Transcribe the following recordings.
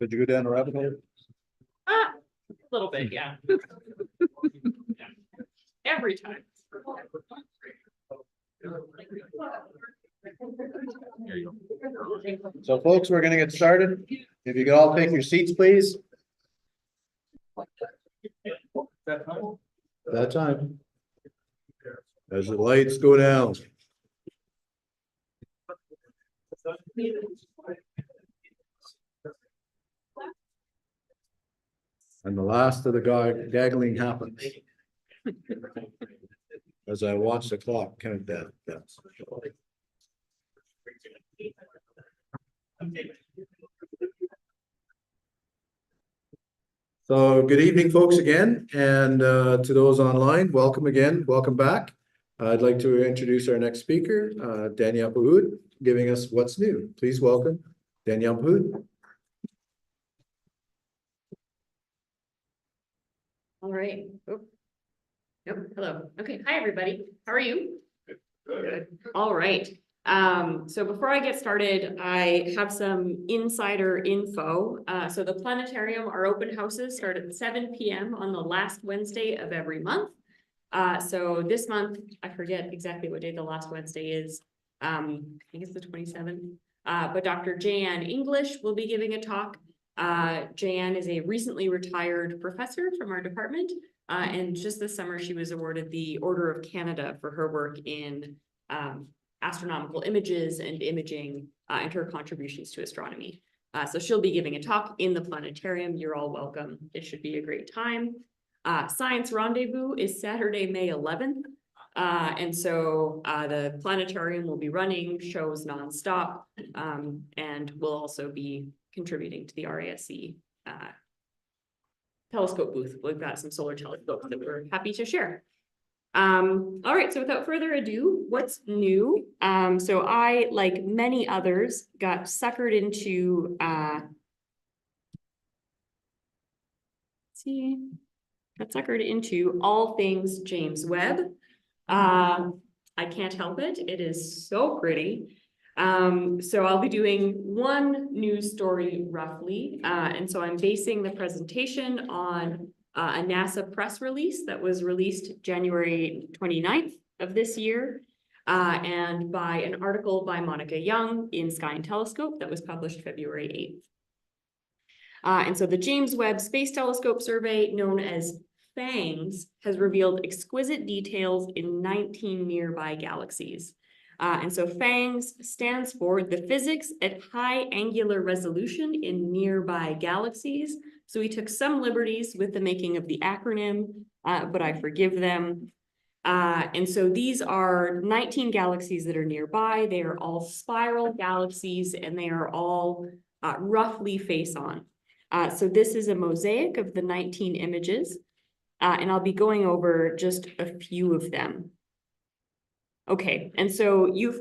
Did you go down the rabbit hole? A little bit, yeah. Yeah. Every time. So folks, we're gonna get started. If you could all take your seats, please. That time. As the lights go down. And the last of the gaggling happens. As I watch the clock count down. So good evening, folks, again, and to those online, welcome again, welcome back. I'd like to introduce our next speaker, Danielle Pahoud, giving us what's new. Please welcome Danielle Pahoud. All right. Oh. Nope. Hello. Okay. Hi, everybody. How are you? Good. All right. So before I get started, I have some insider info. So the planetarium, our open houses start at 7 p.m. on the last Wednesday of every month. So this month, I forget exactly what day the last Wednesday is. I think it's the 27th. But Dr. Jan English will be giving a talk. Jan is a recently retired professor from our department. And just this summer, she was awarded the Order of Canada for her work in astronomical images and imaging and her contributions to astronomy. So she'll be giving a talk in the planetarium. You're all welcome. It should be a great time. Science Rendezvous is Saturday, May 11th. And so the planetarium will be running shows nonstop, and we'll also be contributing to the RASC telescope booth. We've got some solar telescopes that we're happy to share. All right, so without further ado, what's new? So I, like many others, got suckered into all things James Webb. I can't help it. It is so pretty. So I'll be doing one news story roughly. And so I'm basing the presentation on a NASA press release that was released January 29th of this year, and by an article by Monica Young in Sky and Telescope that was published February 8th. And so the James Webb Space Telescope Survey, known as FANGS, has revealed exquisite details in 19 nearby galaxies. And so FANGS stands for the physics at high angular resolution in nearby galaxies. So we took some liberties with the making of the acronym, but I forgive them. And so these are 19 galaxies that are nearby. They are all spiral galaxies, and they are all roughly face on. So this is a mosaic of the 19 images, and I'll be going over just a few of them. Okay, and so you've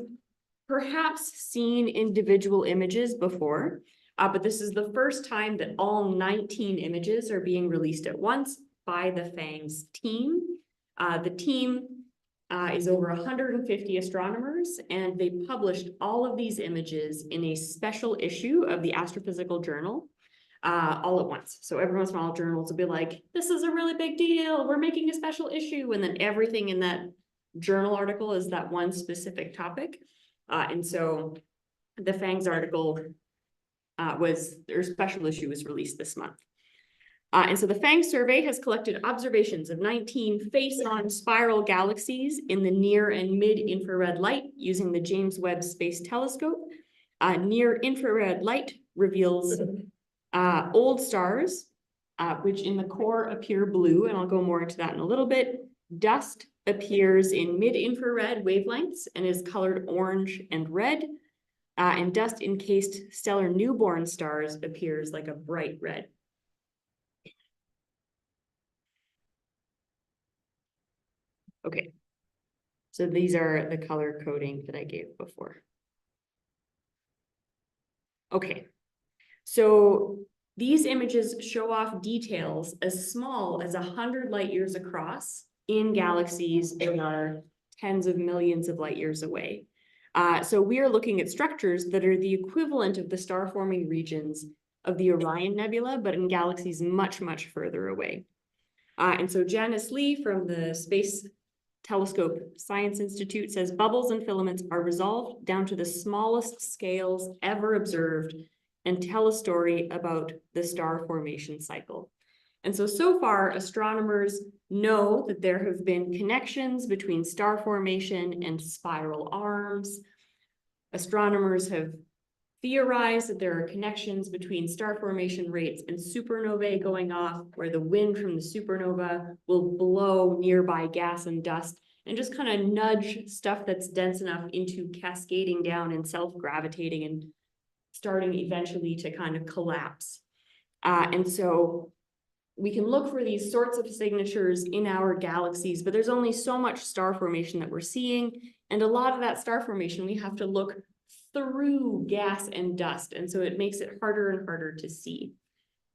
perhaps seen individual images before, but this is the first time that all 19 images are being released at once by the FANGS team. The team is over 150 astronomers, and they published all of these images in a special issue of the Astrophysical Journal all at once. So every once in a while, journals will be like, this is a really big deal, we're making a special issue, and then everything in that journal article is that one specific topic. And so the FANGS article special issue was released this month. And so the FANGS survey has collected observations of 19 face-on spiral galaxies in the near and mid-infrared light using the James Webb Space Telescope. Near-infrared light reveals old stars, which in the core appear blue, and I'll go more into that in a little bit. Dust appears in mid-infrared wavelengths and is colored orange and red. And dust-encased stellar newborn stars appears like a bright red. Okay, so these are the color coding that I gave before. Okay, so these images show off details as small as 100 light years across in galaxies that are tens of millions of light years away. So we are looking at structures that are the equivalent of the star-forming regions of the Orion Nebula, but in galaxies much, much further away. And so Janice Lee from the Space Telescope Science Institute says bubbles and filaments are resolved down to the smallest scales ever observed and tell a story about the star formation cycle. And so far, astronomers know that there have been connections between star formation and spiral arms. Astronomers have theorized that there are connections between star formation rates and supernovae going off, where the wind from the supernova will blow nearby gas and dust and just kind of nudge stuff that's dense enough into cascading down and self-gravitating and starting eventually to kind of collapse. And so we can look for these sorts of signatures in our galaxies, but there's only so much star formation that we're seeing. And a lot of that star formation, we have to look through gas and dust. And so it makes it harder and harder to see.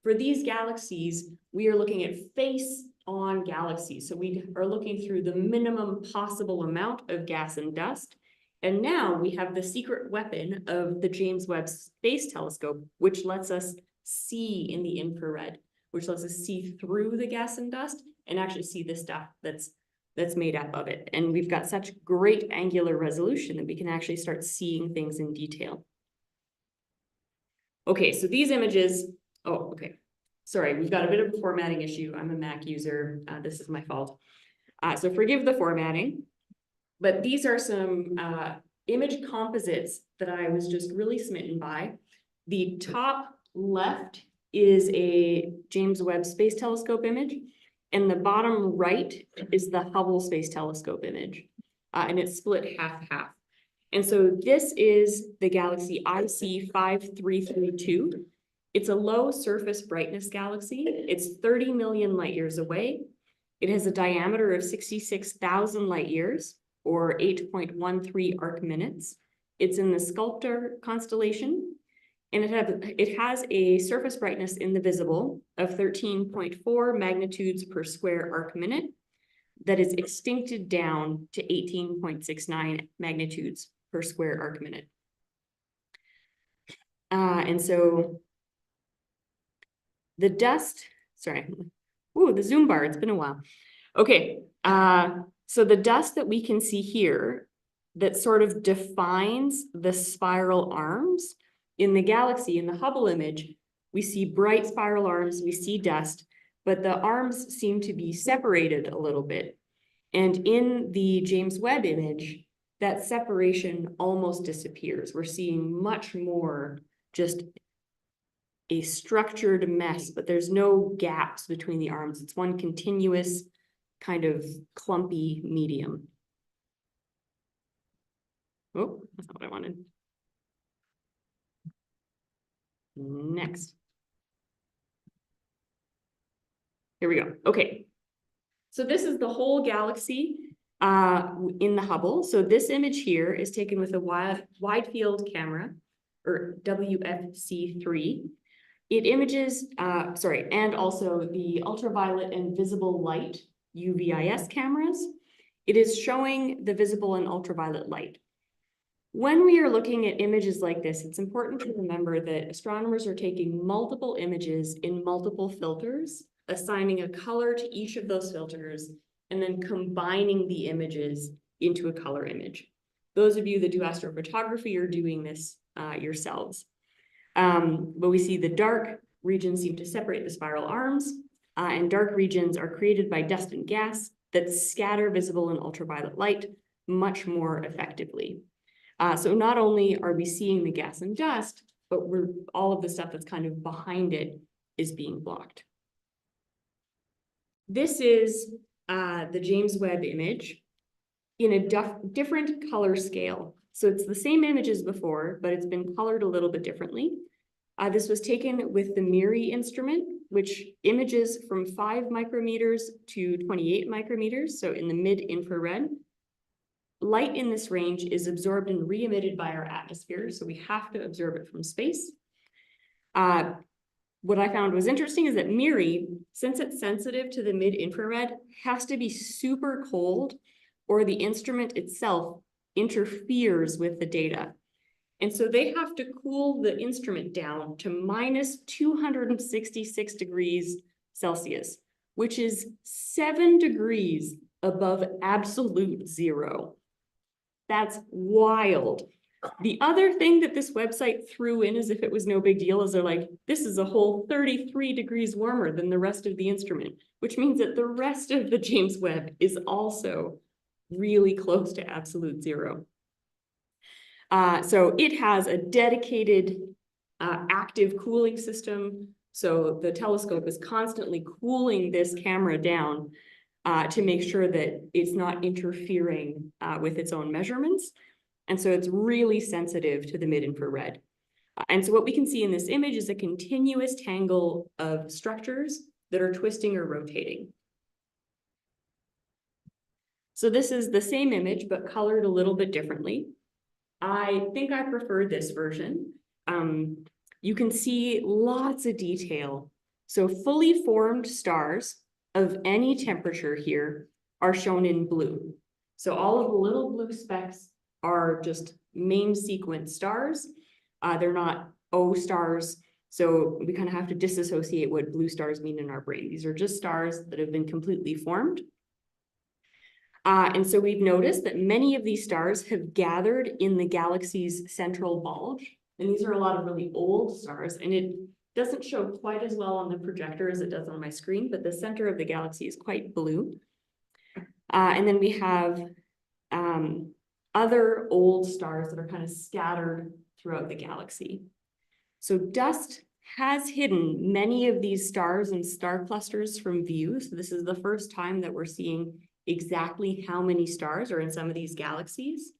For these galaxies, we are looking at face-on galaxies. So we are looking through the minimum possible amount of gas and dust. And now we have the secret weapon of the James Webb Space Telescope, which lets us see in the infrared, which lets us see through the gas and dust and actually see the stuff that's made up of it. And we've got such great angular resolution that we can actually start seeing things in detail. Okay, so these images, oh, okay. Sorry, we've got a bit of a formatting issue. I'm a Mac user. This is my fault. So forgive the formatting, but these are some image composites that I was just really smitten by. The top left is a James Webb Space Telescope image, and the bottom right is the Hubble Space Telescope image, and it's split half-half. And so this is the galaxy IC 5332. It's a low surface brightness galaxy. It's 30 million light years away. It has a diameter of 66,000 light years, or 8.13 arc minutes. It's in the Sculptor constellation. And it has a surface brightness in the visible of 13.4 magnitudes per square arc minute that is extincted down to 18.69 magnitudes per square arc minute. And so the dust, sorry, ooh, the zoom bar, it's been a while. Okay, so the dust that we can see here that sort of defines the spiral arms in the galaxy, in the Hubble image, we see bright spiral arms, we see dust, but the arms seem to be separated a little bit. And in the James Webb image, that separation almost disappears. We're seeing much more just a structured mess, but there's no gaps between the arms. It's one continuous kind of clumpy medium. Oh, that's not what I wanted. Next. Here we go. Okay. So this is the whole galaxy in the Hubble. So this image here is taken with a wide field camera, or WFC3. It images, and also the ultraviolet and visible light, UVIS cameras. It is showing the visible and ultraviolet light. When we are looking at images like this, it's important to remember that astronomers are taking multiple images in multiple filters, assigning a color to each of those filters, and then combining the images into a color image. Those of you that do astrophotography are doing this yourselves. But we see the dark regions seem to separate the spiral arms, and dark regions are created by dust and gas that scatter visible and ultraviolet light much more effectively. So not only are we seeing the gas and dust, but all of the stuff that's kind of behind it is being blocked. This is the James Webb image in a different color scale. So it's the same image as before, but it's been colored a little bit differently. This was taken with the MIRI instrument, which images from 5 micrometers to 28 micrometers, so in the mid-infrared. Light in this range is absorbed and re-emitted by our atmosphere, so we have to observe it from space. What I found was interesting is that MIRI, since it's sensitive to the mid-infrared, has to be super cold, or the instrument itself interferes with the data. And so they have to cool the instrument down to minus 266 degrees Celsius, which is 7 degrees above absolute zero. That's wild. The other thing that this website threw in, as if it was no big deal, is they're like, this is a whole 33 degrees warmer than the rest of the instrument, which means that the rest of the James Webb is also really close to absolute zero. So it has a dedicated active cooling system. So the telescope is constantly cooling this camera down to make sure that it's not interfering with its own measurements. And so it's really sensitive to the mid-infrared. And so what we can see in this image is a continuous tangle of structures that are twisting or rotating. So this is the same image, but colored a little bit differently. I think I prefer this version. You can see lots of detail. So fully formed stars of any temperature here are shown in blue. So all of the little blue specks are just main sequence stars. They're not O stars. So we kind of have to disassociate what blue stars mean in our brain. These are just stars that have been completely formed. And so we've noticed that many of these stars have gathered in the galaxy's central bulge. And these are a lot of really old stars. And it doesn't show quite as well on the projector as it does on my screen, but the center of the galaxy is quite blue. And then we have other old stars that are kind of scattered throughout the galaxy. So dust has hidden many of these stars and star clusters from view. So this is the first time that we're seeing exactly how many stars are in some of these galaxies.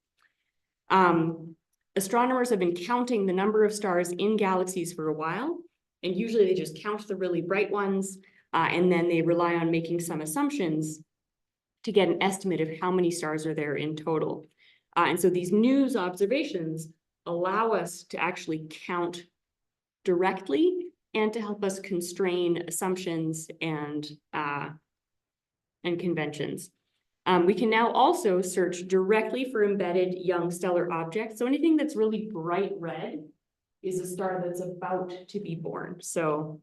Astronomers have been counting the number of stars in galaxies for a while, and usually they just count the really bright ones, and then they rely on making some assumptions to get an estimate of how many stars are there in total. And so these news observations allow us to actually count directly and to help us constrain assumptions and conventions. We can now also search directly for embedded young stellar objects. So anything that's really bright red is a star that's about to be born. So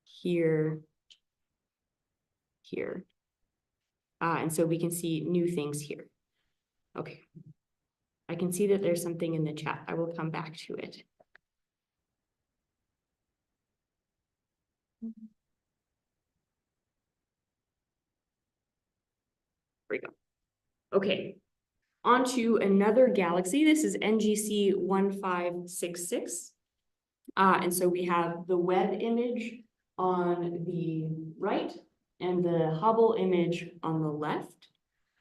here. And so we can see new things here. Okay. I can see that there's something in the chat. I will come back to it. There we go. Okay. On to another galaxy. This is NGC 1566. And so we have the Webb image on the right and the Hubble image on the left.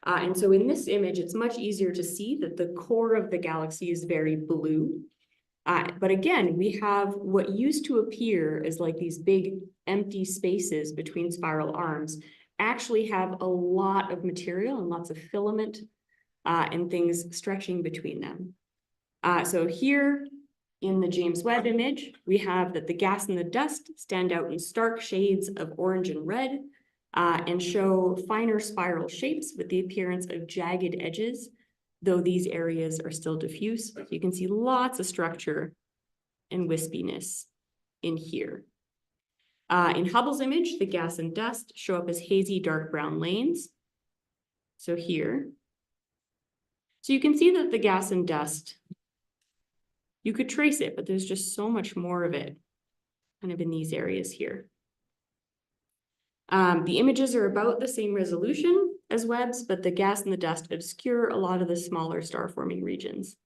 And so in this image, it's much easier to see that the core of the galaxy is very blue. But again, we have what used to appear as like these big empty spaces between spiral arms actually have a lot of material and lots of filament and things stretching between them. So here in the James Webb image, we have that the gas and the dust stand out in stark shades of orange and red and show finer spiral shapes with the appearance of jagged edges, though these areas are still diffuse. So you can see lots of structure and wispiness in here. In Hubble's image, the gas and dust show up as hazy dark brown lanes. So here. So you can see that the gas and dust, you could trace it, but there's just so much more of it kind of in these areas here. The images are about the same resolution as Webb's, but the gas and the dust obscure a lot of the smaller star-forming regions.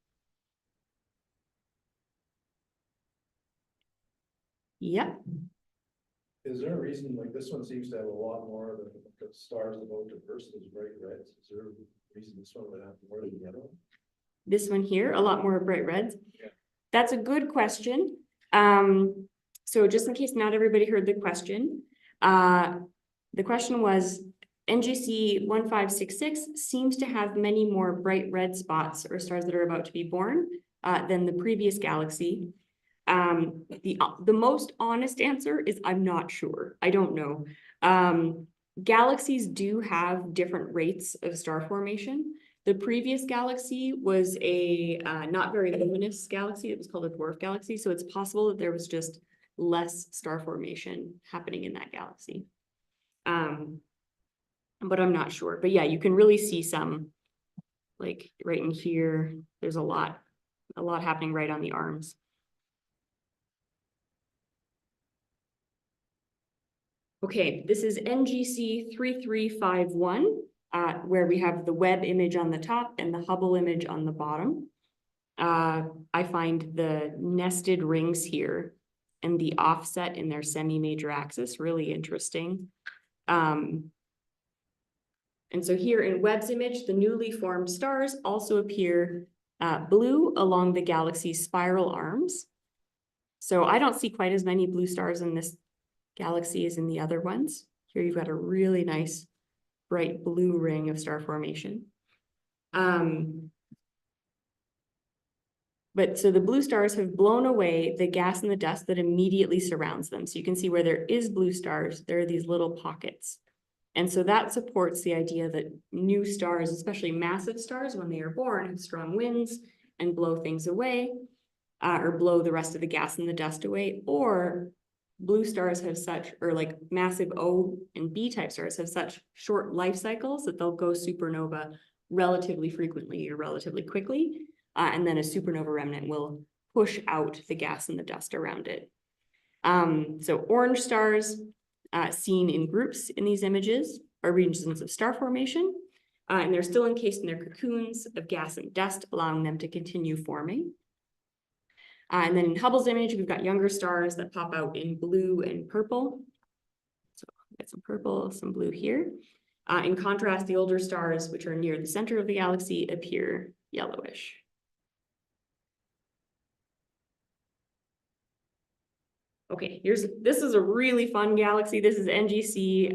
Yep. Is there a reason, like this one seems to have a lot more of the stars about it versus bright reds? Is there a reason this one would have more than the other one? This one here, a lot more bright reds. Yeah. That's a good question. So just in case not everybody heard the question was, NGC 1566 seems to have many more bright red spots or stars that are about to be born than the previous galaxy. The most honest answer is I'm not sure. I don't know. Galaxies do have different rates of star formation. The previous galaxy was a not very luminous galaxy. It was called a dwarf galaxy. So it's possible that there was just less star formation happening in that galaxy. But I'm not sure. But yeah, you can really see some, like right in here, there's a lot happening right on the arms. Okay, this is NGC 3351, where we have the Webb image on the top and the Hubble image on the bottom. I find the nested rings here and the offset in their semi-major axis really interesting. And so here in Webb's image, the newly formed stars also appear blue along the galaxy's spiral arms. So I don't see quite as many blue stars in this galaxy as in the other ones. Here you've got a really nice bright blue ring of star formation. But so the blue stars have blown away the gas and the dust that immediately surrounds them. So you can see where there is blue stars, there are these little pockets. And so that supports the idea that new stars, especially massive stars, when they are born, have strong winds and blow things away, or blow the rest of the gas and the dust away, or blue stars have such, or like massive O and B type stars have such short life cycles that they'll go supernova relatively frequently or relatively quickly. And then a supernova remnant will push out the gas and the dust around it. So orange stars seen in groups in these images are regions of star formation, and they're still encased in their cocoons of gas and dust, allowing them to continue forming. And then in Hubble's image, we've got younger stars that pop out in blue and purple. So we've got some purple, some blue here. In contrast, the older stars, which are near the center of the galaxy, appear yellowish. Okay, this is a really fun galaxy. This is NGC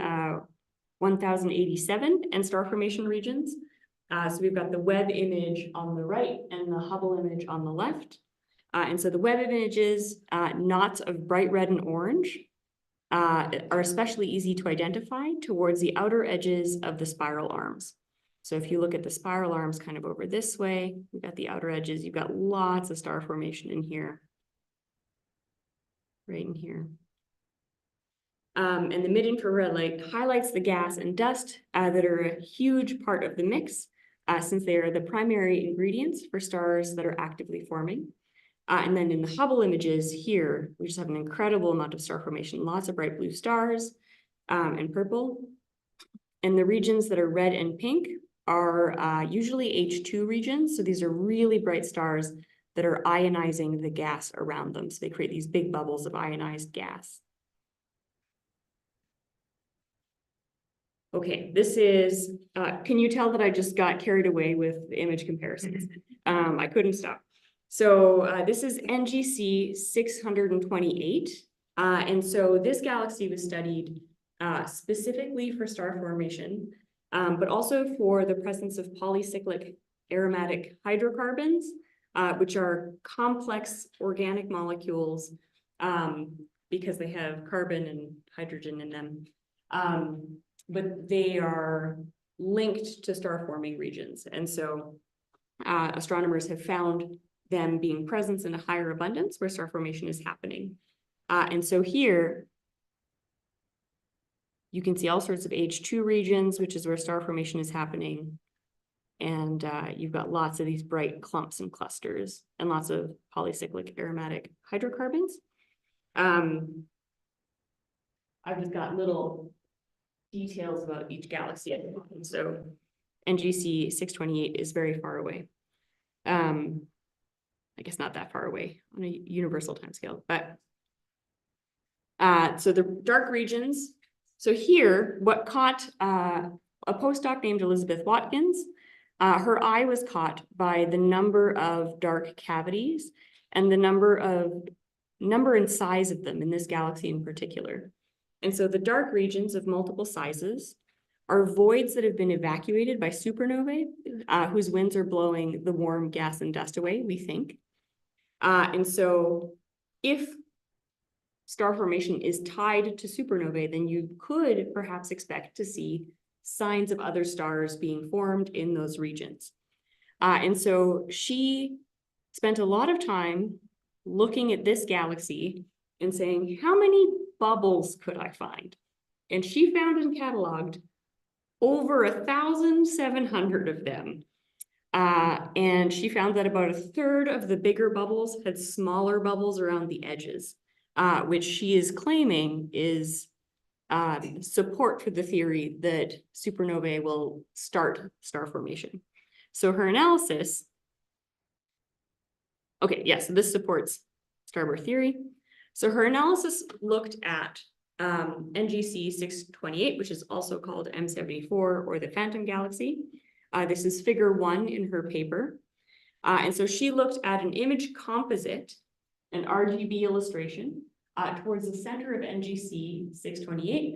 1087 and star formation regions. So we've got the Webb image on the right and the Hubble image on the left. And so the Webb images, knots of bright red and orange, are especially easy to identify towards the outer edges of the spiral arms. So if you look at the spiral arms kind of over this way, we've got the outer edges, you've got lots of star formation in here. Right in here. And the mid-infrared light highlights the gas and dust that are a huge part of the mix, since they are the primary ingredients for stars that are actively forming. And then in the Hubble images here, we just have an incredible amount of star formation, lots of bright blue stars and purple. And the regions that are red and pink are usually H2 regions. So these are really bright stars that are ionizing the gas around them. So they create these big bubbles of ionized gas. Okay, this is, can you tell that I just got carried away with the image comparisons? I couldn't stop. So this is NGC 628. And so this galaxy was studied specifically for star formation, but also for the presence of polycyclic aromatic hydrocarbons, which are complex organic molecules because they have carbon and hydrogen in them. But they are linked to star forming regions. And so astronomers have found them being present in a higher abundance where star formation is happening. And so here, you can see all sorts of H2 regions, which is where star formation is happening. And you've got lots of these bright clumps and clusters and lots of polycyclic aromatic hydrocarbons. I've just got little details about each galaxy. And so NGC 628 is very far away. I guess not that far away on a universal timescale, but so the dark regions. So here, what caught a postdoc named Elizabeth Watkins, her eye was caught by the number of dark cavities and the number and size of them in this galaxy in particular. And so the dark regions of multiple sizes are voids that have been evacuated by supernovae, whose winds are blowing the warm gas and dust away, we think. And so if star formation is tied to supernovae, then you could perhaps expect to see signs of other stars being formed in those regions. And so she spent a lot of time looking at this galaxy and saying, how many bubbles could I find? And she found and cataloged over 1,700 of them. And she found that about a third of the bigger bubbles had smaller bubbles around the edges, which she is claiming is support for the theory that supernovae will start star formation. So her analysis, okay, yes, this supports starbirth theory. So her analysis looked at NGC 628, which is also called M74 or the Phantom Galaxy. This is figure 1 in her paper. And so she looked at an image composite, an RGB illustration, towards the center of NGC 628,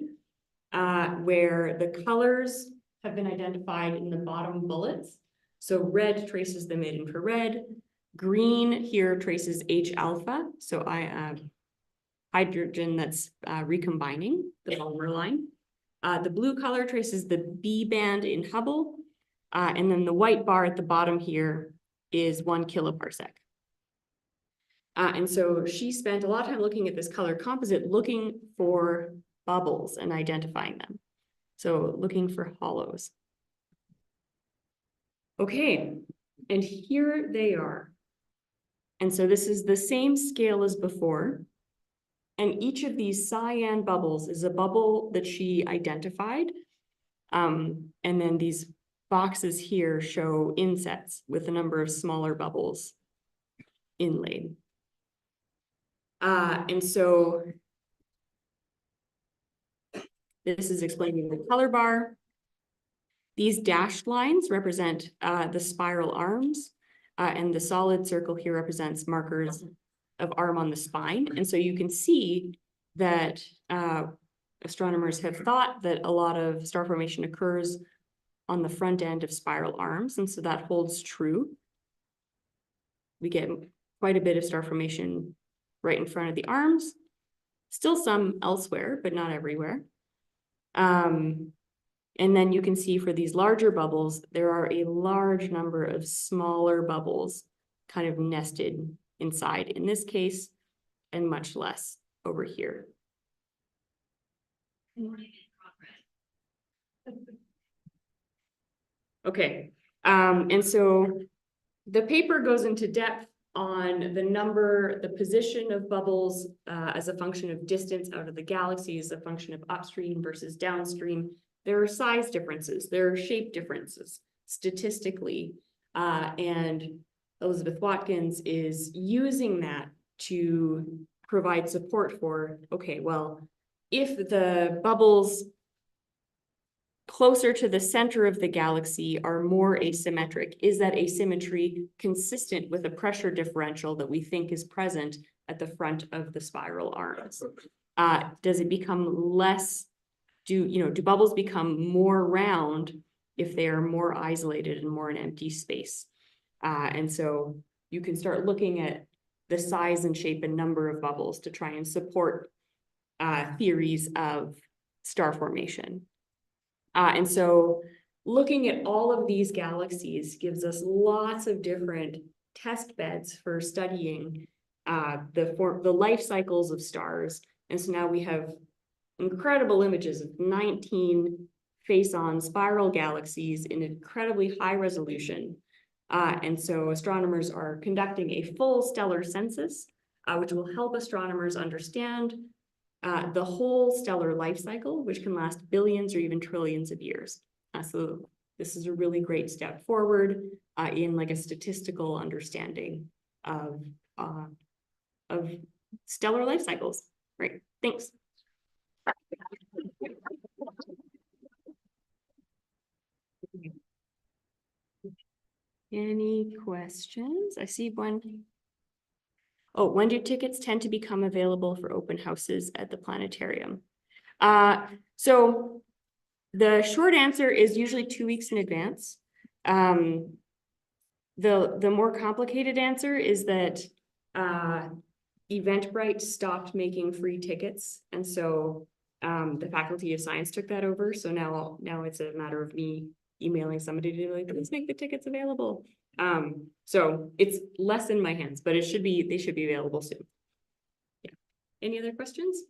where the colors have been identified in the bottom bullets. So red traces the mid-infrared, green here traces H alpha, so hydrogen that's recombining the polymer line. The blue color traces the B band in Hubble, and then the white bar at the bottom here is 1 kiloparsec. And so she spent a lot of time looking at this color composite, looking for bubbles and identifying them. So looking for hollows. Okay, and here they are. And so this is the same scale as before. And each of these cyan bubbles is a bubble that she identified. And then these boxes here show insets with a number of smaller bubbles inlaid. And so this is explaining the color bar. These dashed lines represent the spiral arms, and the solid circle here represents markers of arm on the spine. And so you can see that astronomers have thought that a lot of star formation occurs on the front end of spiral arms, and so that holds true. We get quite a bit of star formation right in front of the arms, still some elsewhere, but not everywhere. And then you can see for these larger bubbles, there are a large number of smaller bubbles kind of nested inside in this case, and much less over here. Okay, and so the paper goes into depth on the position of bubbles as a function of distance out of the galaxy, as a function of upstream versus downstream. There are size differences, there are shape differences statistically, and Elizabeth Watkins is using that to provide support for, okay, well, if the bubbles closer to the center of the galaxy are more asymmetric, is that asymmetry consistent with a pressure differential that we think is present at the front of the spiral arms? Does it become less, do bubbles become more round if they are more isolated and more in empty space? And so you can start looking at the size and shape and number of bubbles to try and support theories of star formation. And so looking at all of these galaxies gives us lots of different test beds for studying the life cycles of stars. And so now we have incredible images of 19 face-on spiral galaxies in incredibly high resolution. And so astronomers are conducting a full stellar census, which will help astronomers understand the whole stellar life cycle, which can last billions or even trillions of years. So this is a really great step forward in like a statistical understanding of stellar life cycles. Right, thanks. Any questions? I see one. Oh, when do tickets tend to become available for open houses at the planetarium? So the short answer is usually 2 weeks in advance. The more complicated answer is that Eventbrite stopped making free tickets, and so The Faculty of Science took that over, so now it's a matter of me emailing somebody to be like, let's make the tickets available. So it's less in my hands, but they should be available soon. Yeah. Any other questions?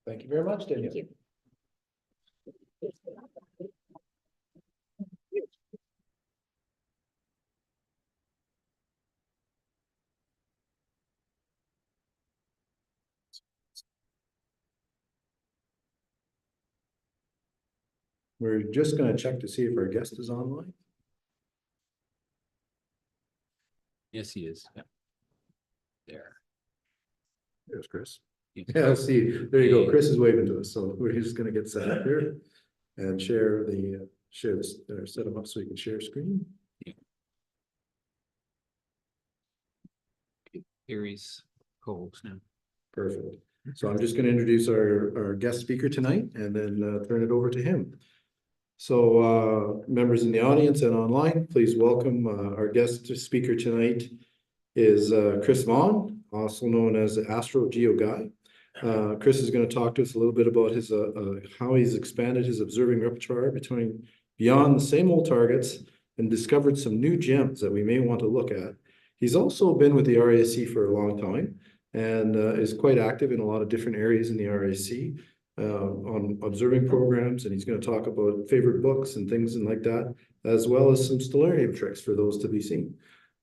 Thank you very much, Danielle. Thank you. We're just gonna check to see if our guest is online. Yes, he is. Yeah. There. There's Chris. Yeah. Yeah, let's see. There you go. Chris is waving to us, so we're just gonna get set up here and share this, or set them up so you can share screen. Here he's co-host now. Perfect. So I'm just gonna introduce our guest speaker tonight and then turn it over to him. So members in the audience and online, please welcome our guest speaker tonight is Chris Vaughn, also known as the Astro Geo Guy. Chris is going to talk to us a little bit about his how he's expanded his observing repertoire beyond the same old targets and discovered some new gems that we may want to look at. He's also been with the RASC for a long time and is quite active in a lot of different areas in the RASC on observing programs, and he's going to talk about favorite books and things and like that, as well as some stellarium tricks for those to be seen.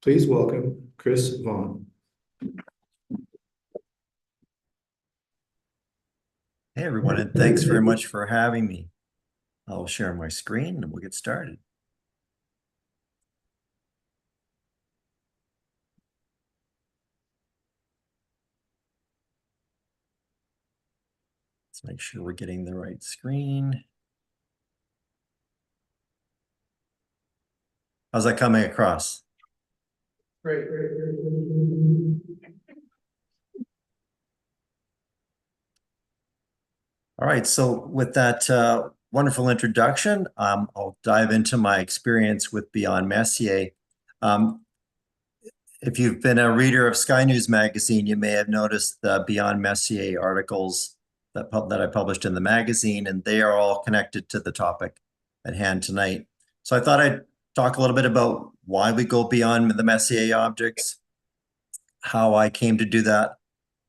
Please welcome Chris Vaughn. Hey everyone, and thanks very much for having me. I'll share my screen and we'll get started. Let's make sure we're getting the right screen. How's that coming across? Great. All right, so with that wonderful introduction, I'll dive into my experience with Beyond Messier. If you've been a reader of Sky News magazine, you may have noticed the Beyond Messier articles that I published in the magazine, and they are all connected to the topic at hand tonight. So I thought I'd talk a little bit about why we go beyond the Messier objects, how I came to do that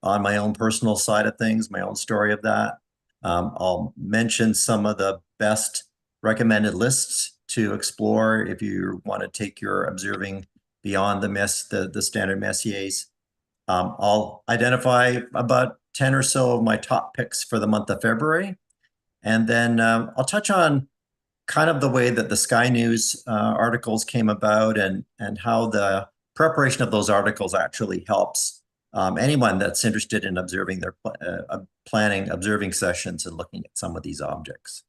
on my own personal side of things, my own story of that. I'll mention some of the best recommended lists to explore if you want to take your observing beyond the standard Messiers. I'll identify about 10 or so of my top picks for the month of February. And then I'll touch on kind of the way that the Sky News articles came about and how the preparation of those articles actually helps anyone that's interested in observing planning observing sessions and looking at some of these objects.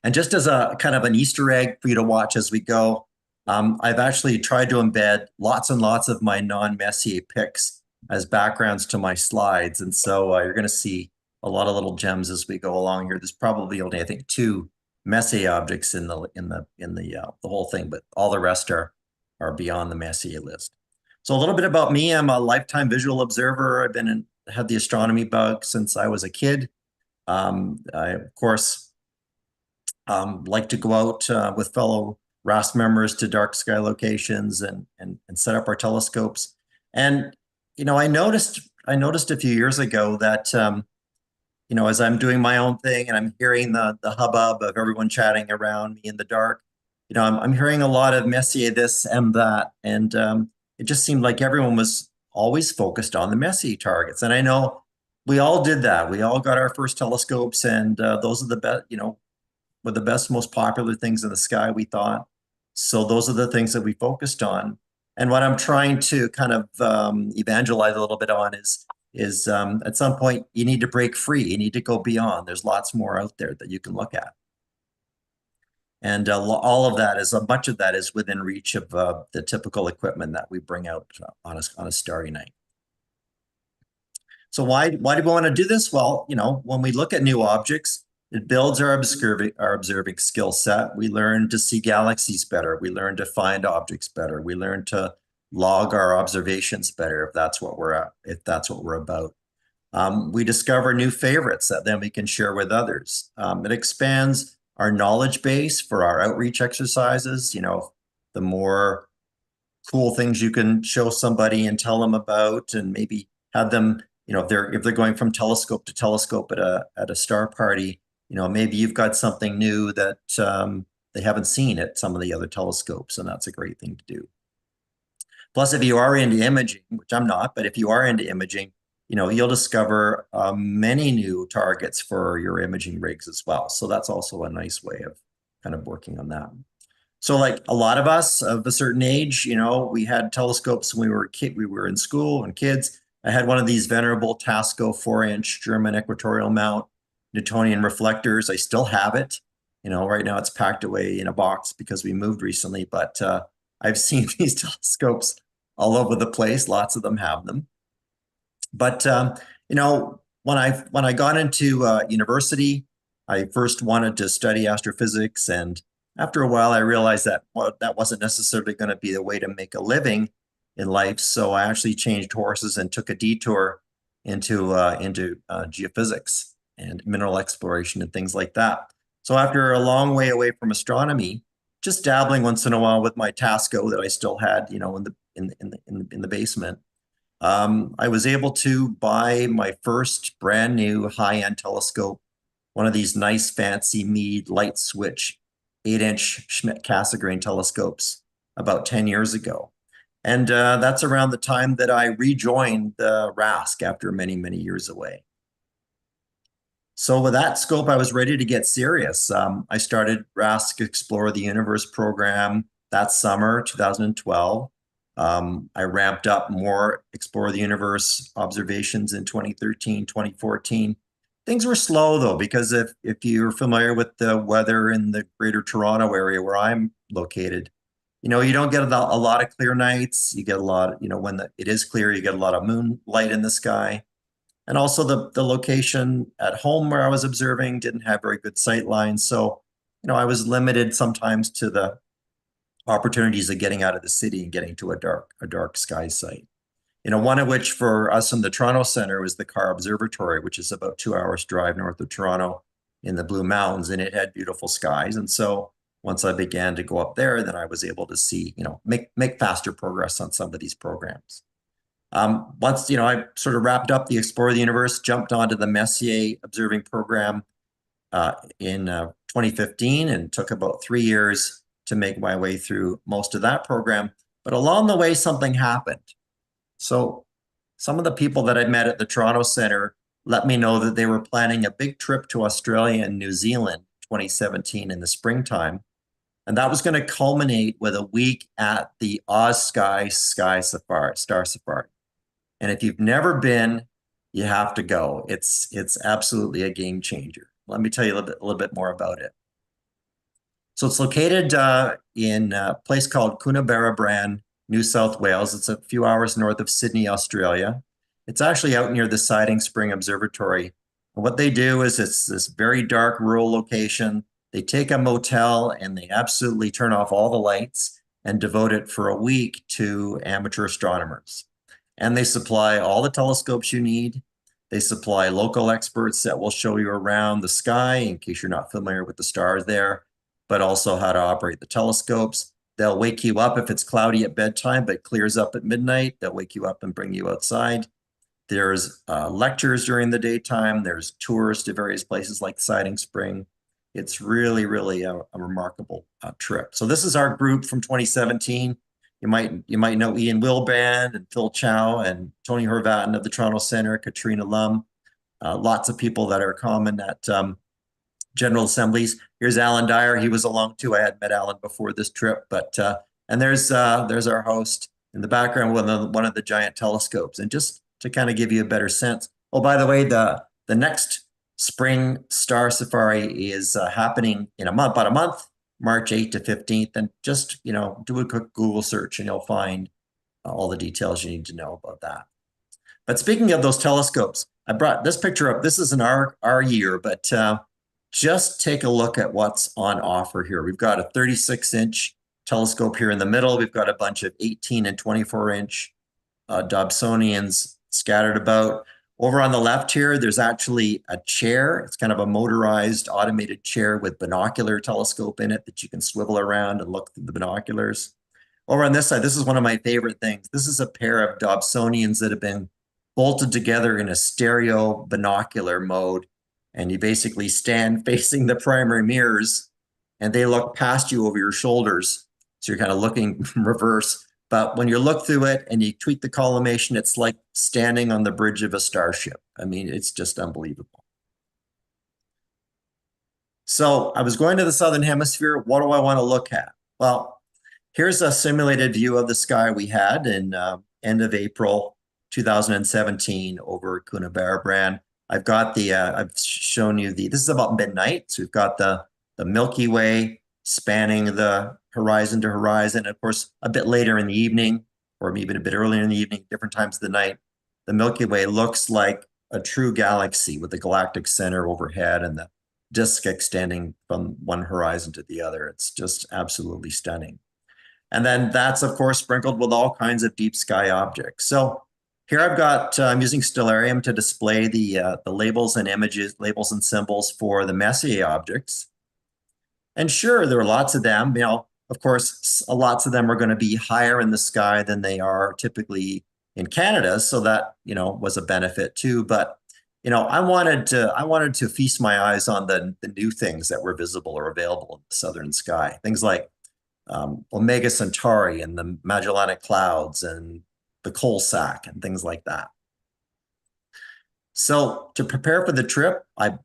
And just as a kind of an Easter egg for you to watch as we go, I've actually tried to embed lots and lots of my non-Messier picks as backgrounds to my slides. And so you're going to see a lot of little gems as we go along here. There's probably only, I think, 2 Messier objects in the whole thing, but all the rest are beyond the Messier list. So a little bit about me. I'm a lifetime visual observer. I've had the astronomy bug since I was a kid. I, of course, like to go out with fellow RASC members to dark sky locations and set up our telescopes. And you know, I noticed a few years ago that you know, as I'm doing my own thing and I'm hearing the hubbub of everyone chatting around me in the dark, you know, I'm hearing a lot of Messier this and that, and it just seemed like everyone was always focused on the Messier targets. And I know we all did that. We all got our first telescopes, and those are the best, you know, were the best, most popular things in the sky, we thought. So those are the things that we focused on. And what I'm trying to kind of evangelize a little bit on is at some point you need to break free. You need to go beyond. There's lots more out there that you can look at. And all of that is, much of that is within reach of the typical equipment that we bring out on a starry night. So why do we want to do this? Well, you know, when we look at new objects, it builds our observing skill set. We learn to see galaxies better. We learn to find objects better. We learn to log our observations better if that's what we're about. We discover new favorites that then we can share with others. It expands our knowledge base for our outreach exercises. You know, the more cool things you can show somebody and tell them about, and maybe have them, you know, if they're going from telescope to telescope at a star party, you know, maybe you've got something new that they haven't seen at some of the other telescopes, and that's a great thing to do. Plus, if you are into imaging, which I'm not, but if you are into imaging, you know, you'll discover many new targets for your imaging rigs as well. So that's also a nice way of kind of working on that. So like a lot of us of a certain age, you know, we had telescopes when we were in school and kids. I had one of these venerable Tasco 4-inch German equatorial mount Newtonian reflectors. I still have it. You know, right now it's packed away in a box because we moved recently, but I've seen these telescopes all over the place. Lots of them have them. But you know, when I got into university, I first wanted to study astrophysics, and after a while, I realized that that wasn't necessarily going to be the way to make a living in life. So I actually changed horses and took a detour into geophysics and mineral exploration and things like that. So after a long way away from astronomy, just dabbling once in a while with my Tasco that I still had, you know, in the basement, I was able to buy my first brand new high-end telescope, one of these nice fancy Meade light switch 8-inch Schmidt-Cassegrain telescopes about 10 years ago. And that's around the time that I rejoined the RASC after many, many years away. So with that scope, I was ready to get serious. I started RASC Explore the Universe program that summer, 2012. I ramped up more Explore the Universe observations in 2013, 2014. Things were slow though, because if you're familiar with the weather in the Greater Toronto area where I'm located, you know, you don't get a lot of clear nights. You get a lot, you know, when it is clear, you get a lot of moonlight in the sky. And also the location at home where I was observing didn't have very good sight lines. So, you know, I was limited sometimes to the opportunities of getting out of the city and getting to a dark sky site. You know, one of which for us in the Toronto Centre was the Carr Observatory, which is about 2 hours drive north of Toronto in the Blue Mountains, and it had beautiful skies. And so once I began to go up there, then I was able to see, you know, make faster progress on some of these programs. Once, you know, I sort of wrapped up the Explore the Universe, jumped onto the Messier observing program in 2015, and took about 3 years to make my way through most of that program. But along the way, something happened. So some of the people that I met at the Toronto Centre let me know that they were planning a big trip to Australia and New Zealand 2017 in the springtime. And that was going to culminate with a week at the OzSky Star Safari. And if you've never been, you have to go. It's absolutely a game changer. Let me tell you a little bit more about it. So it's located in a place called Coonabarabran, New South Wales. It's a few hours north of Sydney, Australia. It's actually out near the Siding Spring Observatory. And what they do is it's this very dark rural location. They take a motel and they absolutely turn off all the lights and devote it for a week to amateur astronomers. And they supply all the telescopes you need. They supply local experts that will show you around the sky in case you're not familiar with the stars there, but also how to operate the telescopes. They'll wake you up if it's cloudy at bedtime, but clears up at midnight. They'll wake you up and bring you outside. There's lectures during the daytime. There's tours to various places like Siding Spring. It's really, really a remarkable trip. So this is our group from 2017. You might know Ian Wilband and Phil Chow and Tony Horvatin of the Toronto Centre, Katrina Lum. Lots of people that are common at General Assemblies. Here's Alan Dyer. He was along too. I had met Alan before this trip, but and there's our host in the background with one of the giant telescopes. And just to kind of give you a better sense. Oh, by the way, the next spring Star Safari is happening in about a month, March 8th to 15th. And just, you know, do a quick Google search and you'll find all the details you need to know about that. But speaking of those telescopes, I brought this picture up. This isn't our year, but just take a look at what's on offer here. We've got a 36-inch telescope here in the middle. We've got a bunch of 18 and 24-inch Dobsonians scattered about. Over on the left here, there's actually a chair. It's kind of a motorized automated chair with binocular telescope in it that you can swivel around and look through the binoculars. Over on this side, this is one of my favorite things. This is a pair of Dobsonians that have been bolted together in a stereo binocular mode. And you basically stand facing the primary mirrors and they look past you over your shoulders. So you're kind of looking reverse. But when you look through it and you tweak the collimation, it's like standing on the bridge of a starship. I mean, it's just unbelievable. So I was going to the Southern Hemisphere. What do I want to look at? Well, here's a simulated view of the sky we had in end of April 2017 over Coonabarabran. I've got the, I've shown you the, this is about midnight. So we've got the Milky Way spanning the horizon to horizon. Of course, a bit later in the evening, or maybe a bit earlier in the evening, different times of the night, the Milky Way looks like a true galaxy with the galactic center overhead and the disk extending from one horizon to the other. It's just absolutely stunning. And then that's, of course, sprinkled with all kinds of deep sky objects. So here I've got, I'm using Stellarium to display the labels and images, labels and symbols for the Messier objects. And sure, there are lots of them. You know, of course, lots of them are going to be higher in the sky than they are typically in Canada. So that, you know, was a benefit too. But, you know, I wanted to feast my eyes on the new things that were visible or available in the southern sky. Things like Omega Centauri and the Magellanic Clouds and the coal sack and things like that. So to prepare for the trip, I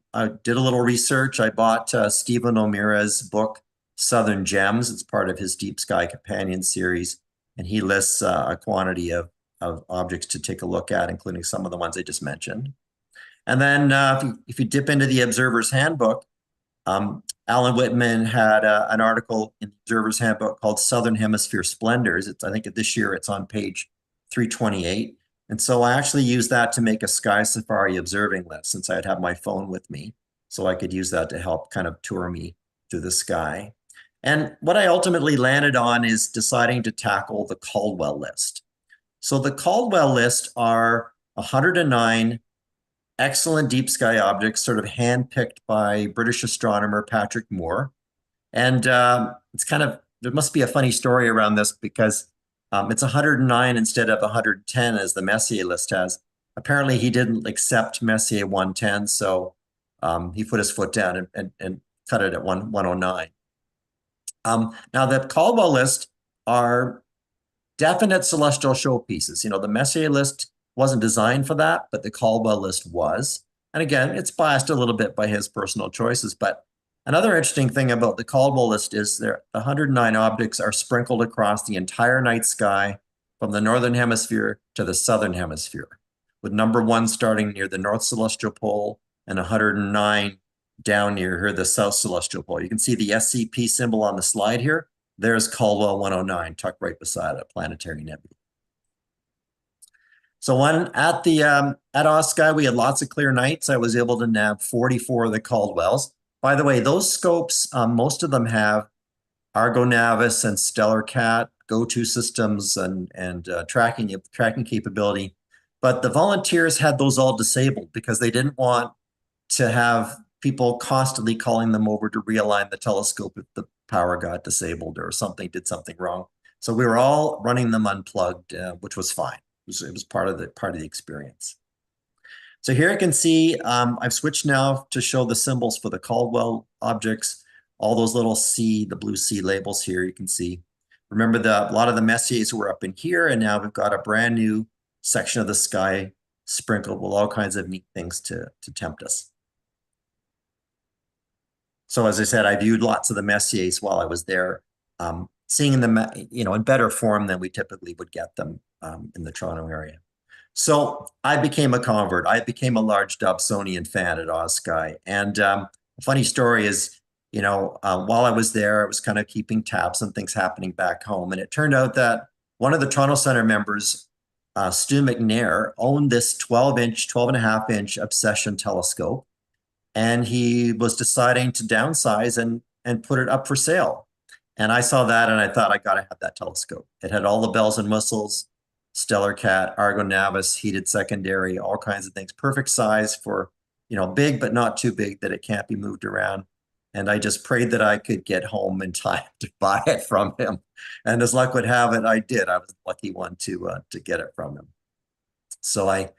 did a little research. I bought Stephen O'Meara's book, Southern Gems. It's part of his Deep Sky Companion series. And he lists a quantity of objects to take a look at, including some of the ones I just mentioned. And then if you dip into the Observer's Handbook, Alan Whitman had an article in the Observer's Handbook called Southern Hemisphere Splendors. I think this year it's on page 328. And so I actually used that to make a sky safari observing list, since I'd have my phone with me. So I could use that to help kind of tour me through the sky. And what I ultimately landed on is deciding to tackle the Caldwell list. So the Caldwell list are 109 excellent deep sky objects, sort of handpicked by British astronomer Patrick Moore. And it's kind of, there must be a funny story around this because it's 109 instead of 110 as the Messier list has. Apparently he didn't accept Messier 110, so he put his foot down and cut it at 109. Now the Caldwell list are definite celestial showpieces. You know, the Messier list wasn't designed for that, but the Caldwell list was. And again, it's biased a little bit by his personal choices, but another interesting thing about the Caldwell list is the 109 objects are sprinkled across the entire night sky from the northern hemisphere to the southern hemisphere, with number 1 starting near the north celestial pole and 109 down near here, the south celestial pole. You can see the SCP symbol on the slide here. There's Caldwell 109 tucked right beside a planetary nebula. So at OSCAI, we had lots of clear nights. I was able to nab 44 of the Caldwells. By the way, those scopes, most of them have Argo Navis and StellarCat go-to systems and tracking capability. But the volunteers had those all disabled because they didn't want to have people constantly calling them over to realign the telescope if the power got disabled or did something wrong. So we were all running them unplugged, which was fine. It was part of the experience. So here you can see, I've switched now to show the symbols for the Caldwell objects, all those little C, the blue C labels here, you can see. Remember a lot of the Messiers were up in here, and now we've got a brand new section of the sky sprinkled with all kinds of neat things to tempt us. So as I said, I viewed lots of the Messiers while I was there, seeing them, you know, in better form than we typically would get them in the Toronto area. So I became a convert. I became a large Dobsonian fan at OSCAI. And a funny story is, you know, while I was there, I was kind of keeping tabs on things happening back home. And it turned out that one of the Toronto Center members, Stu McNair, owned this 12.5-inch Obsession telescope. And he was deciding to downsize and put it up for sale. And I saw that and I thought, I got to have that telescope. It had all the bells and whistles. stellar cat, Argo Navis, heated secondary, all kinds of things. Perfect size for, big, but not too big that it can't be moved around. And I just prayed that I could get home in time to buy it from him. And as luck would have it, I did. I was the lucky one to get it from him. So I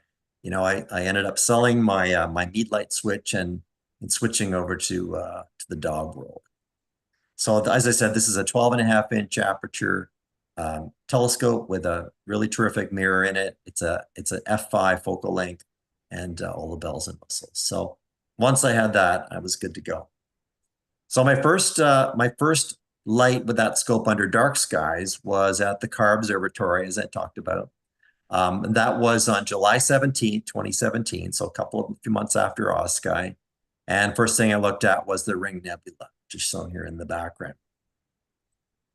ended up selling my my meat light switch and switching over to the dog world. So as I said, this is a 12.5-inch aperture telescope with a really terrific mirror in it. It's a f5 focal length and all the bells and whistles. So once I had that, I was good to go. So my first light with that scope under dark skies was at the Carr Observatory, as I talked about. And that was on July 17th, 2017, so a few months after RASC. And first thing I looked at was the Ring Nebula, which is shown here in the background.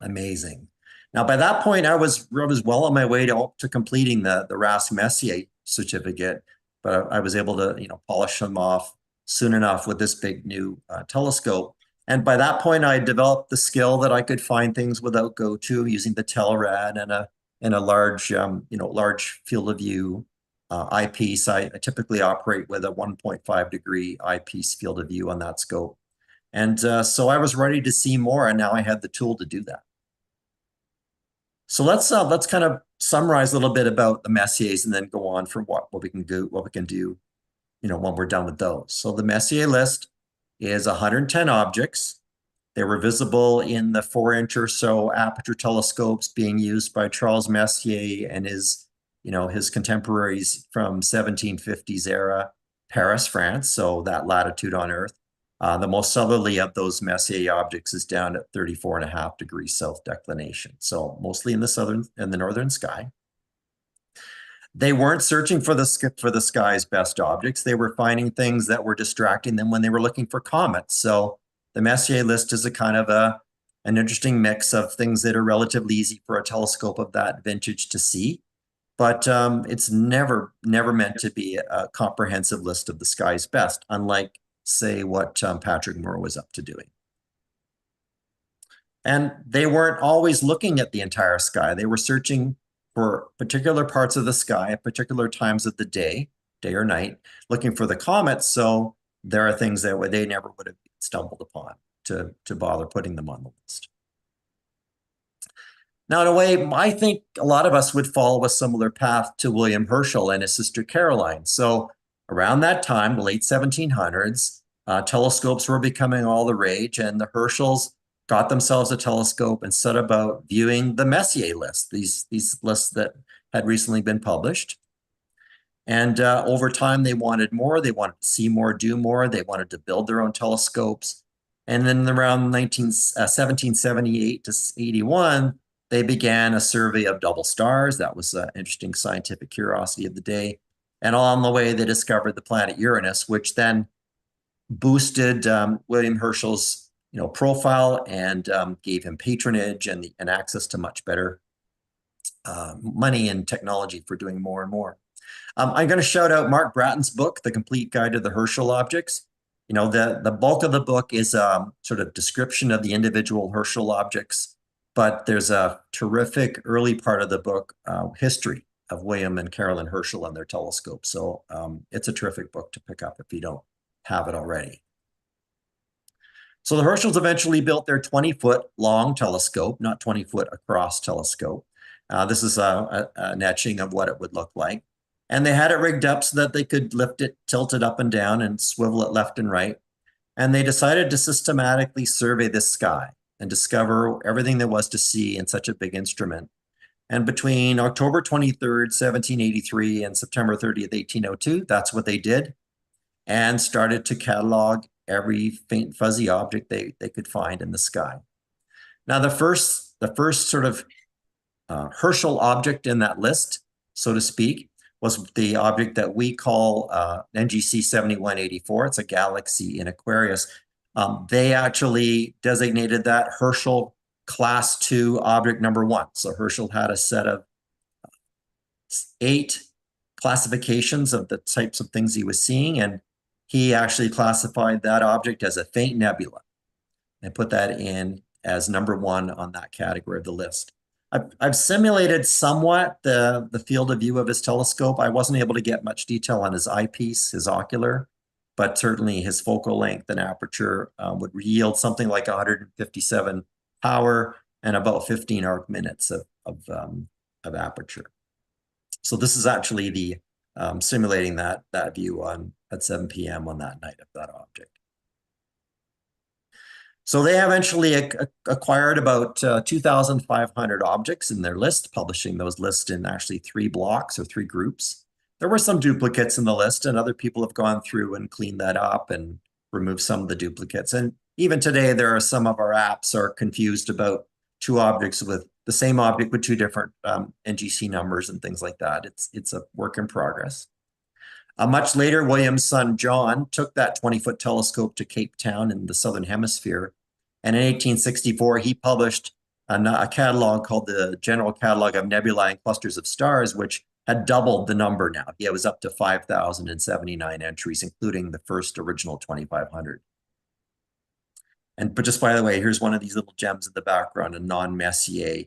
Amazing. Now, by that point, I was well on my way to completing the RASC Messier certificate, but I was able to polish them off soon enough with this big new telescope. And by that point, I developed the skill that I could find things without GoTo using the Telrad and a large large field of view eyepiece. I typically operate with a 1.5 degree eyepiece field of view on that scope. And so I was ready to see more, and now I had the tool to do that. So let's kind of summarize a little bit about the Messiers and then go on for what we can do, when we're done with those. So the Messier list is 110 objects. They were visible in the 4-inch or so aperture telescopes being used by Charles Messier and his contemporaries from 1750s era, Paris, France, so that latitude on Earth. The most southerly of those Messier objects is down at 34.5 degrees south declination, so mostly in the northern sky. They weren't searching for the sky's best objects. They were finding things that were distracting them when they were looking for comets. So the Messier list is a kind of an interesting mix of things that are relatively easy for a telescope of that vintage to see, but it's never meant to be a comprehensive list of the sky's best, unlike, say, what Patrick Moore was up to doing. And they weren't always looking at the entire sky. They were searching for particular parts of the sky at particular times of the day or night, looking for the comets. So there are things that they never would have stumbled upon to bother putting them on the list. Now, in a way, I think a lot of us would follow a similar path to William Herschel and his sister Caroline. So around that time, the late 1700s, telescopes were becoming all the rage, and the Herschels got themselves a telescope and set about viewing the Messier list, these lists that had recently been published. And over time, they wanted more. They wanted to see more, do more. They wanted to build their own telescopes. And then around 1778 to 81, they began a survey of double stars. That was an interesting scientific curiosity of the day. And along the way, they discovered the planet Uranus, which then boosted William Herschel's profile and gave him patronage and access to much better money and technology for doing more and more. I'm going to shout out Mark Bratton's book, The Complete Guide to the Herschel Objects. The bulk of the book is a sort of description of the individual Herschel objects, but there's a terrific early part of the book, history of William and Caroline Herschel and their telescope. So it's a terrific book to pick up if you don't have it already. So the Herschels eventually built their 20-foot long telescope, not 20-foot across telescope. This is an etching of what it would look like. And they had it rigged up so that they could lift it, tilt it up and down, and swivel it left and right. And they decided to systematically survey the sky and discover everything there was to see in such a big instrument. And between October 23rd, 1783 and September 30th, 1802, that's what they did, and started to catalog every faint fuzzy object they could find in the sky. Now, the first sort of Herschel object in that list, so to speak, was the object that we call NGC 7184. It's a galaxy in Aquarius. They actually designated that Herschel Class 2 object number 1. So Herschel had a set of 8 classifications of the types of things he was seeing, and he actually classified that object as a faint nebula and put that in as number 1 on that category of the list. I've simulated somewhat the field of view of his telescope. I wasn't able to get much detail on his eyepiece, his ocular, but certainly his focal length and aperture would yield something like 157 power and about 15 arc minutes of aperture. So this is actually the simulating that view at 7 p.m. on that night of that object. So they eventually acquired about 2,500 objects in their list, publishing those lists in actually 3 blocks or 3 groups. There were some duplicates in the list, and other people have gone through and cleaned that up and removed some of the duplicates. And even today, there are some of our apps are confused about 2 objects with the same object with 2 different NGC numbers and things like that. It's a work in progress. Much later, William's son John took that 20-foot telescope to Cape Town in the Southern Hemisphere. And in 1864, he published a catalog called the General Catalog of Nebulae and Clusters of Stars, which had doubled the number now. He was up to 5,079 entries, including the first original 2,500. But just by the way, here's one of these little gems in the background, a non-Messier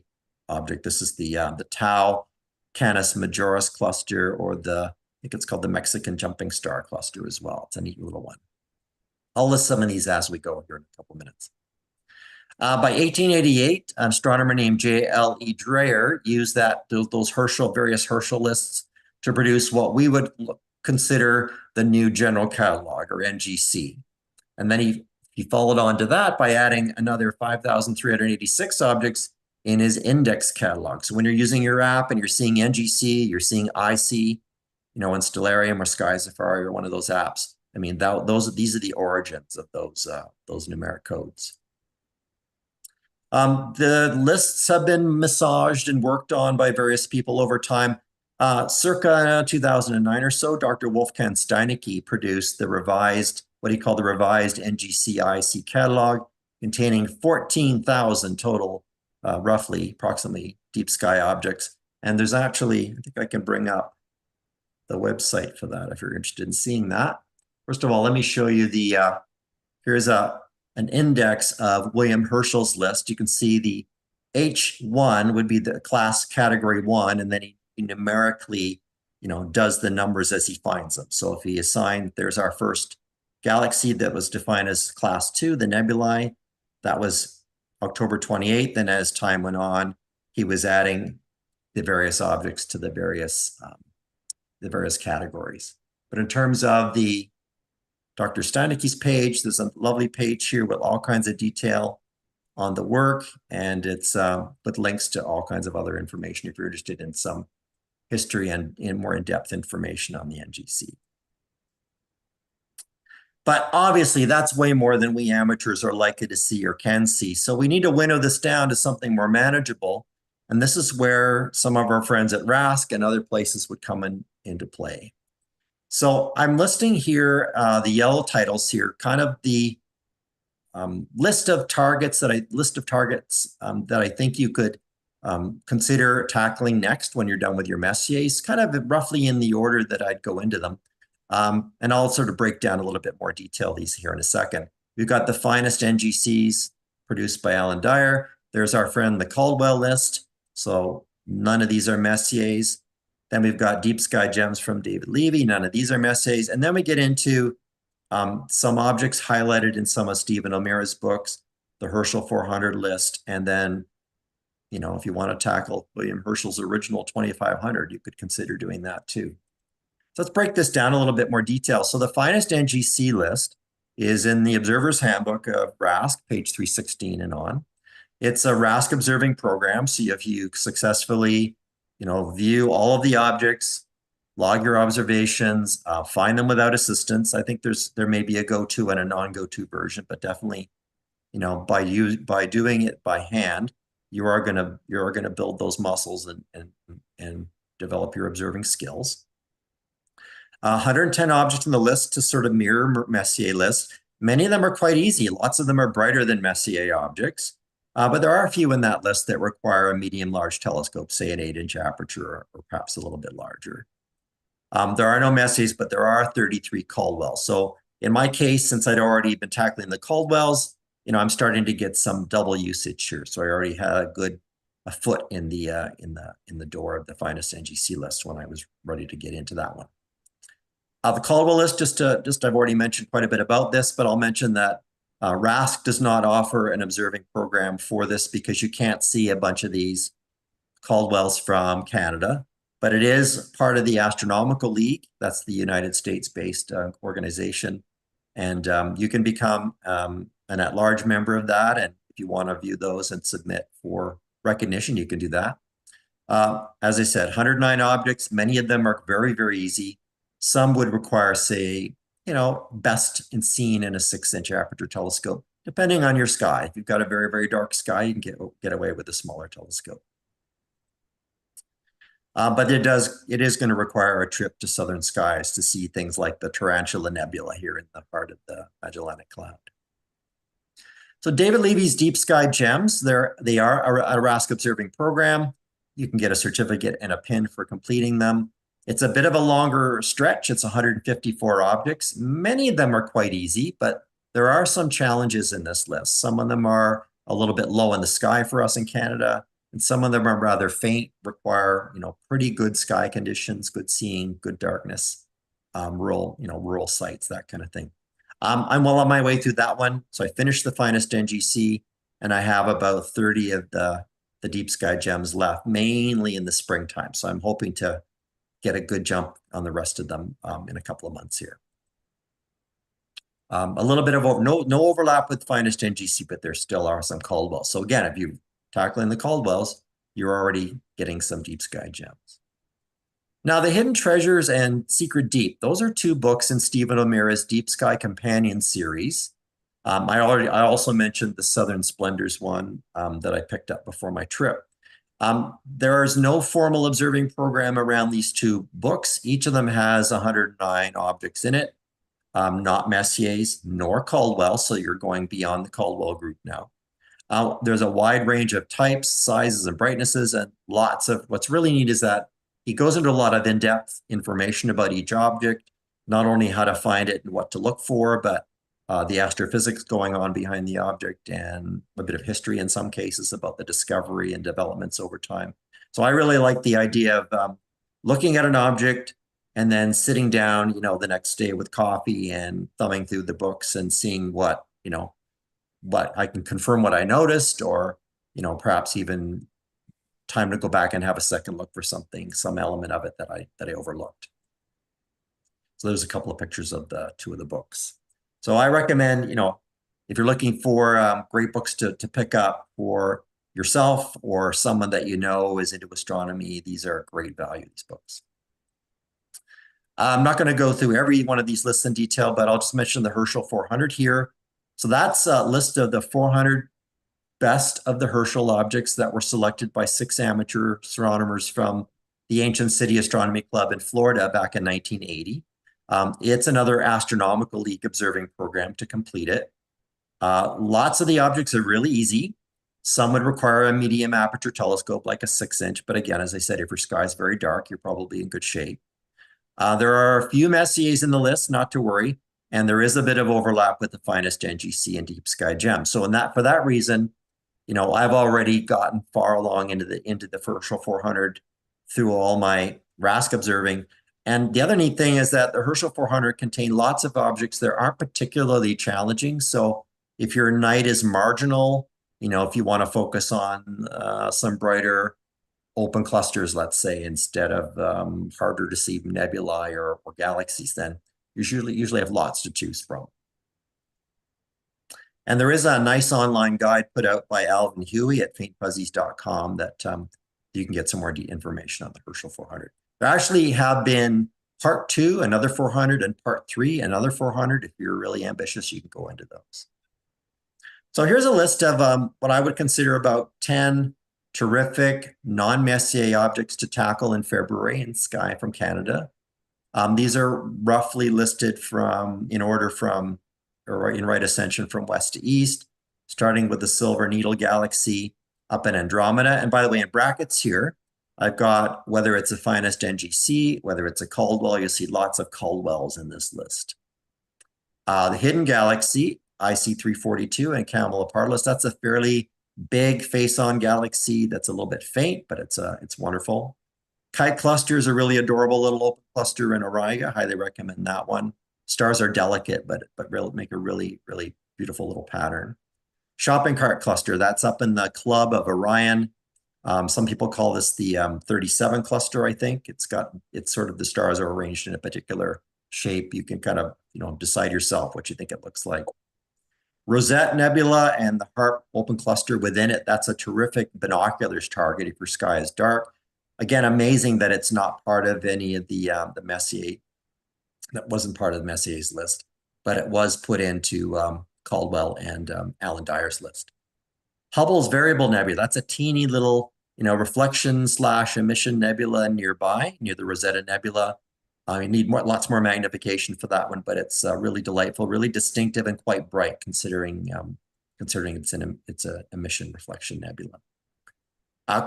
object. This is the Tau Canis Majoris cluster, or I think it's called the Mexican Jumping Star cluster as well. It's a neat little one. I'll list some of these as we go here in a couple minutes. By 1888, an astronomer named J.L.E. Dreyer used those various Herschel lists to produce what we would consider the new General Catalog, or NGC. And then he followed on to that by adding another 5,386 objects in his index catalog. So when you're using your app and you're seeing NGC, you're seeing IC, in Stellarium or Sky Safari or one of those apps. I mean, these are the origins of those numeric codes. The lists have been massaged and worked on by various people over time. Circa 2009 or so, Dr. Wolfgang Steinecke produced what he called the revised NGC IC catalog, containing 14,000 total, approximately deep sky objects. And there's actually, I think I can bring up the website for that if you're interested in seeing that. First of all, let me show you here's an index of William Herschel's list. You can see the H1 would be the class category 1, and then he numerically, does the numbers as he finds them. So if he assigned, there's our first galaxy that was defined as class 2, the nebulae. That was October 28th, and as time went on, he was adding the various objects to the various categories. But in terms of the Dr. Steinecke's page, there's a lovely page here with all kinds of detail on the work, and it's with links to all kinds of other information if you're interested in some history and in more in-depth information on the NGC. But obviously, that's way more than we amateurs are likely to see or can see. So we need to winnow this down to something more manageable. And this is where some of our friends at RASC and other places would come into play. So I'm listing here the yellow titles here, kind of the list of targets that I think you could consider tackling next when you're done with your Messiers, kind of roughly in the order that I'd go into them. And I'll sort of break down a little bit more detail these here in a second. We've got the finest NGCs produced by Alan Dyer. There's our friend the Caldwell list. So none of these are Messiers. Then we've got Deep Sky Gems from David Levy. None of these are Messiers. And then we get into some objects highlighted in some of Stephen O'Meara's books, the Herschel 400 list. And then, if you want to tackle William Herschel's original 2,500, you could consider doing that too. So let's break this down a little bit more detail. So the finest NGC list is in the Observer's Handbook of RASC, page 316 and on. It's a RASC observing program. So if you successfully view all of the objects, log your observations, find them without assistance. I think there may be a go-to and a non-go-to version, but definitely, by doing it by hand, you are gonna build those muscles and develop your observing skills. 110 objects in the list to sort of mirror Messier lists. Many of them are quite easy. Lots of them are brighter than Messier objects. But there are a few in that list that require a medium-large telescope, say an 8-inch aperture or perhaps a little bit larger. There are no Messiers, but there are 33 Caldwells. So in my case, since I'd already been tackling the Caldwells, I'm starting to get some double usage here. So I already had a good a foot in the door of the finest NGC list when I was ready to get into that one. The Caldwell list, I've already mentioned quite a bit about this, but I'll mention that RASC does not offer an observing program for this because you can't see a bunch of these Caldwells from Canada, but it is part of the Astronomical League. That's the United States-based organization. And you can become an at-large member of that. And if you want to view those and submit for recognition, you can do that. As I said, 109 objects, many of them are very, very easy. Some would require, say, best in seen in a 6-inch aperture telescope, depending on your sky. If you've got a very, very dark sky, you can get away with a smaller telescope. But it is going to require a trip to southern skies to see things like the Tarantula Nebula here in the heart of the Magellanic Cloud. So David Levy's Deep Sky Gems, they are a RASC observing program. You can get a certificate and a pin for completing them. It's a bit of a longer stretch. It's 154 objects. Many of them are quite easy, but there are some challenges in this list. Some of them are a little bit low in the sky for us in Canada, and some of them are rather faint, require pretty good sky conditions, good seeing, good darkness, rural sites, that kind of thing. I'm well on my way through that one. So I finished the finest NGC, and I have about 30 of the Deep Sky Gems left, mainly in the springtime. So I'm hoping to get a good jump on the rest of them in a couple of months here. A little bit of no overlap with finest NGC, but there still are some Caldwells. So again, if you're tackling the Caldwells, you're already getting some Deep Sky Gems. Now, the Hidden Treasures and Secret Deep, those are two books in Stephen O'Meara's Deep Sky Companion series. I also mentioned the Southern Splendors one that I picked up before my trip. There is no formal observing program around these two books. Each of them has 109 objects in it, not Messier's nor Caldwell, so you're going beyond the Caldwell group now. There's a wide range of types, sizes, and brightnesses, and lots of, what's really neat is that he goes into a lot of in-depth information about each object, not only how to find it and what to look for, but the astrophysics going on behind the object and a bit of history in some cases about the discovery and developments over time. So I really like the idea of looking at an object and then sitting down, the next day with coffee and thumbing through the books and seeing what I can confirm what I noticed, or, perhaps even time to go back and have a second look for some element of it that I overlooked. So there's a couple of pictures of the two of the books. So I recommend, if you're looking for great books to pick up for yourself or someone that is into astronomy, these are great value, these books. I'm not going to go through every one of these lists in detail, but I'll just mention the Herschel 400 here. So that's a list of the 400 best of the Herschel objects that were selected by 6 amateur astronomers from the Ancient City Astronomy Club in Florida back in 1980. It's another Astronomical League observing program to complete it. Lots of the objects are really easy. Some would require a medium aperture telescope like a 6-inch, but again, as I said, if your sky is very dark, you're probably in good shape. There are a few Messiers in the list, not to worry, and there is a bit of overlap with the finest NGC and Deep Sky Gems. So for that reason, I've already gotten far along into the Herschel 400 through all my RASC observing. And the other neat thing is that the Herschel 400 contain lots of objects that aren't particularly challenging. So if your night is marginal, if you want to focus on some brighter open clusters, let's say, instead of harder to see nebulae or galaxies, then you usually have lots to choose from. And there is a nice online guide put out by Alvin Huey at faintfuzzies.com that you can get some more information on the Herschel 400. There actually have been part 2, another 400, and part 3, another 400. If you're really ambitious, you can go into those. So here's a list of what I would consider about 10 terrific non-Messier objects to tackle in February in sky from Canada. These are roughly listed in right ascension from west to east, starting with the Silver Needle Galaxy up in Andromeda. And by the way, in brackets here, I've got whether it's a finest NGC, whether it's a Caldwell, you'll see lots of Caldwells in this list. The Hidden Galaxy, IC 342 and Camelopardalis, that's a fairly big face-on galaxy that's a little bit faint, but it's wonderful. Kite cluster is a really adorable little open cluster in Auriga. Highly recommend that one. Stars are delicate, but make a really beautiful little pattern. Shopping cart cluster, that's up in the club of Orion. Some people call this the 37 cluster, I think. It's sort of the stars are arranged in a particular shape. You can kind of, decide yourself what you think it looks like. Rosette Nebula and the HARP open cluster within it, that's a terrific binoculars target if your sky is dark. Again, amazing that it's not part of any of the Messier, that wasn't part of the Messier's list, but it was put into Caldwell and Alan Dyer's list. Hubble's Variable Nebula, that's a teeny little, reflection/emission nebula nearby, near the Rosetta Nebula. You need lots more magnification for that one, but it's really delightful, really distinctive, and quite bright considering it's an emission reflection nebula.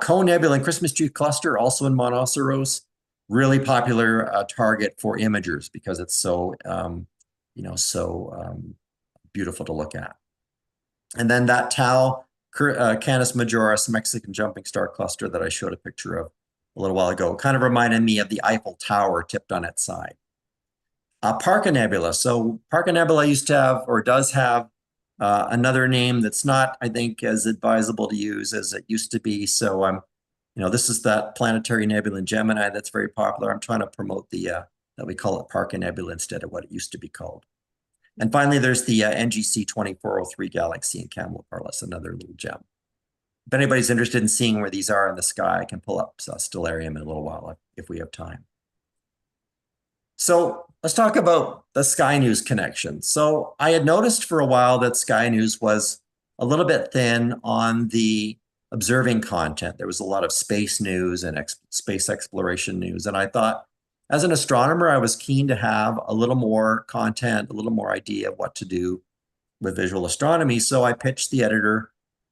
Cone Nebula and Christmas Tree Cluster, also in Monoceros, really popular target for imagers because it's so beautiful to look at. And then that Tau Canis Majoris Mexican jumping star cluster that I showed a picture of a little while ago kind of reminded me of the Eiffel Tower tipped on its side. Parca Nebula. So Parca Nebula used to have, or does have, another name that's not, I think, as advisable to use as it used to be. So this is that planetary nebula in Gemini that's very popular. I'm trying to promote that we call it Parca Nebula instead of what it used to be called. And finally, there's the NGC 2403 galaxy in Camelopardalis, another little gem. If anybody's interested in seeing where these are in the sky, I can pull up Stellarium in a little while if we have time. So let's talk about the Sky News connection. So I had noticed for a while that Sky News was a little bit thin on the observing content. There was a lot of space news and space exploration news. And I thought, as an astronomer, I was keen to have a little more content, a little more idea of what to do with visual astronomy. So I pitched the editor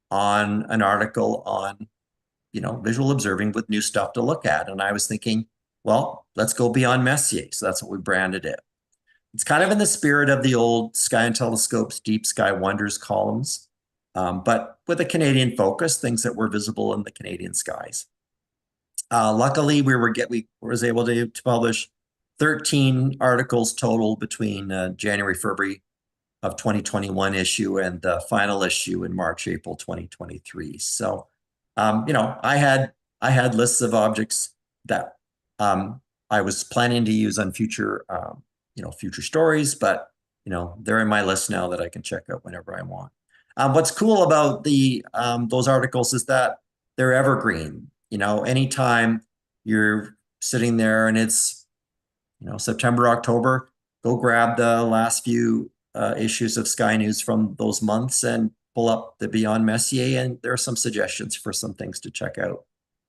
on an article on, visual observing with new stuff to look at. And I was thinking, well, let's go beyond Messier. So that's what we branded it. It's kind of in the spirit of the old Sky and Telescope's Deep Sky Wonders columns, but with a Canadian focus, things that were visible in the Canadian skies. Luckily, we was able to publish 13 articles total between January, February of 2021 issue and the final issue in March, April 2023. So, I had lists of objects that I was planning to use on future stories, but they're in my list now that I can check out whenever I want. What's cool about those articles is that they're evergreen. Anytime you're sitting there and it's September, October, go grab the last few issues of Sky News from those months and pull up the Beyond Messier, and there are some suggestions for some things to check out,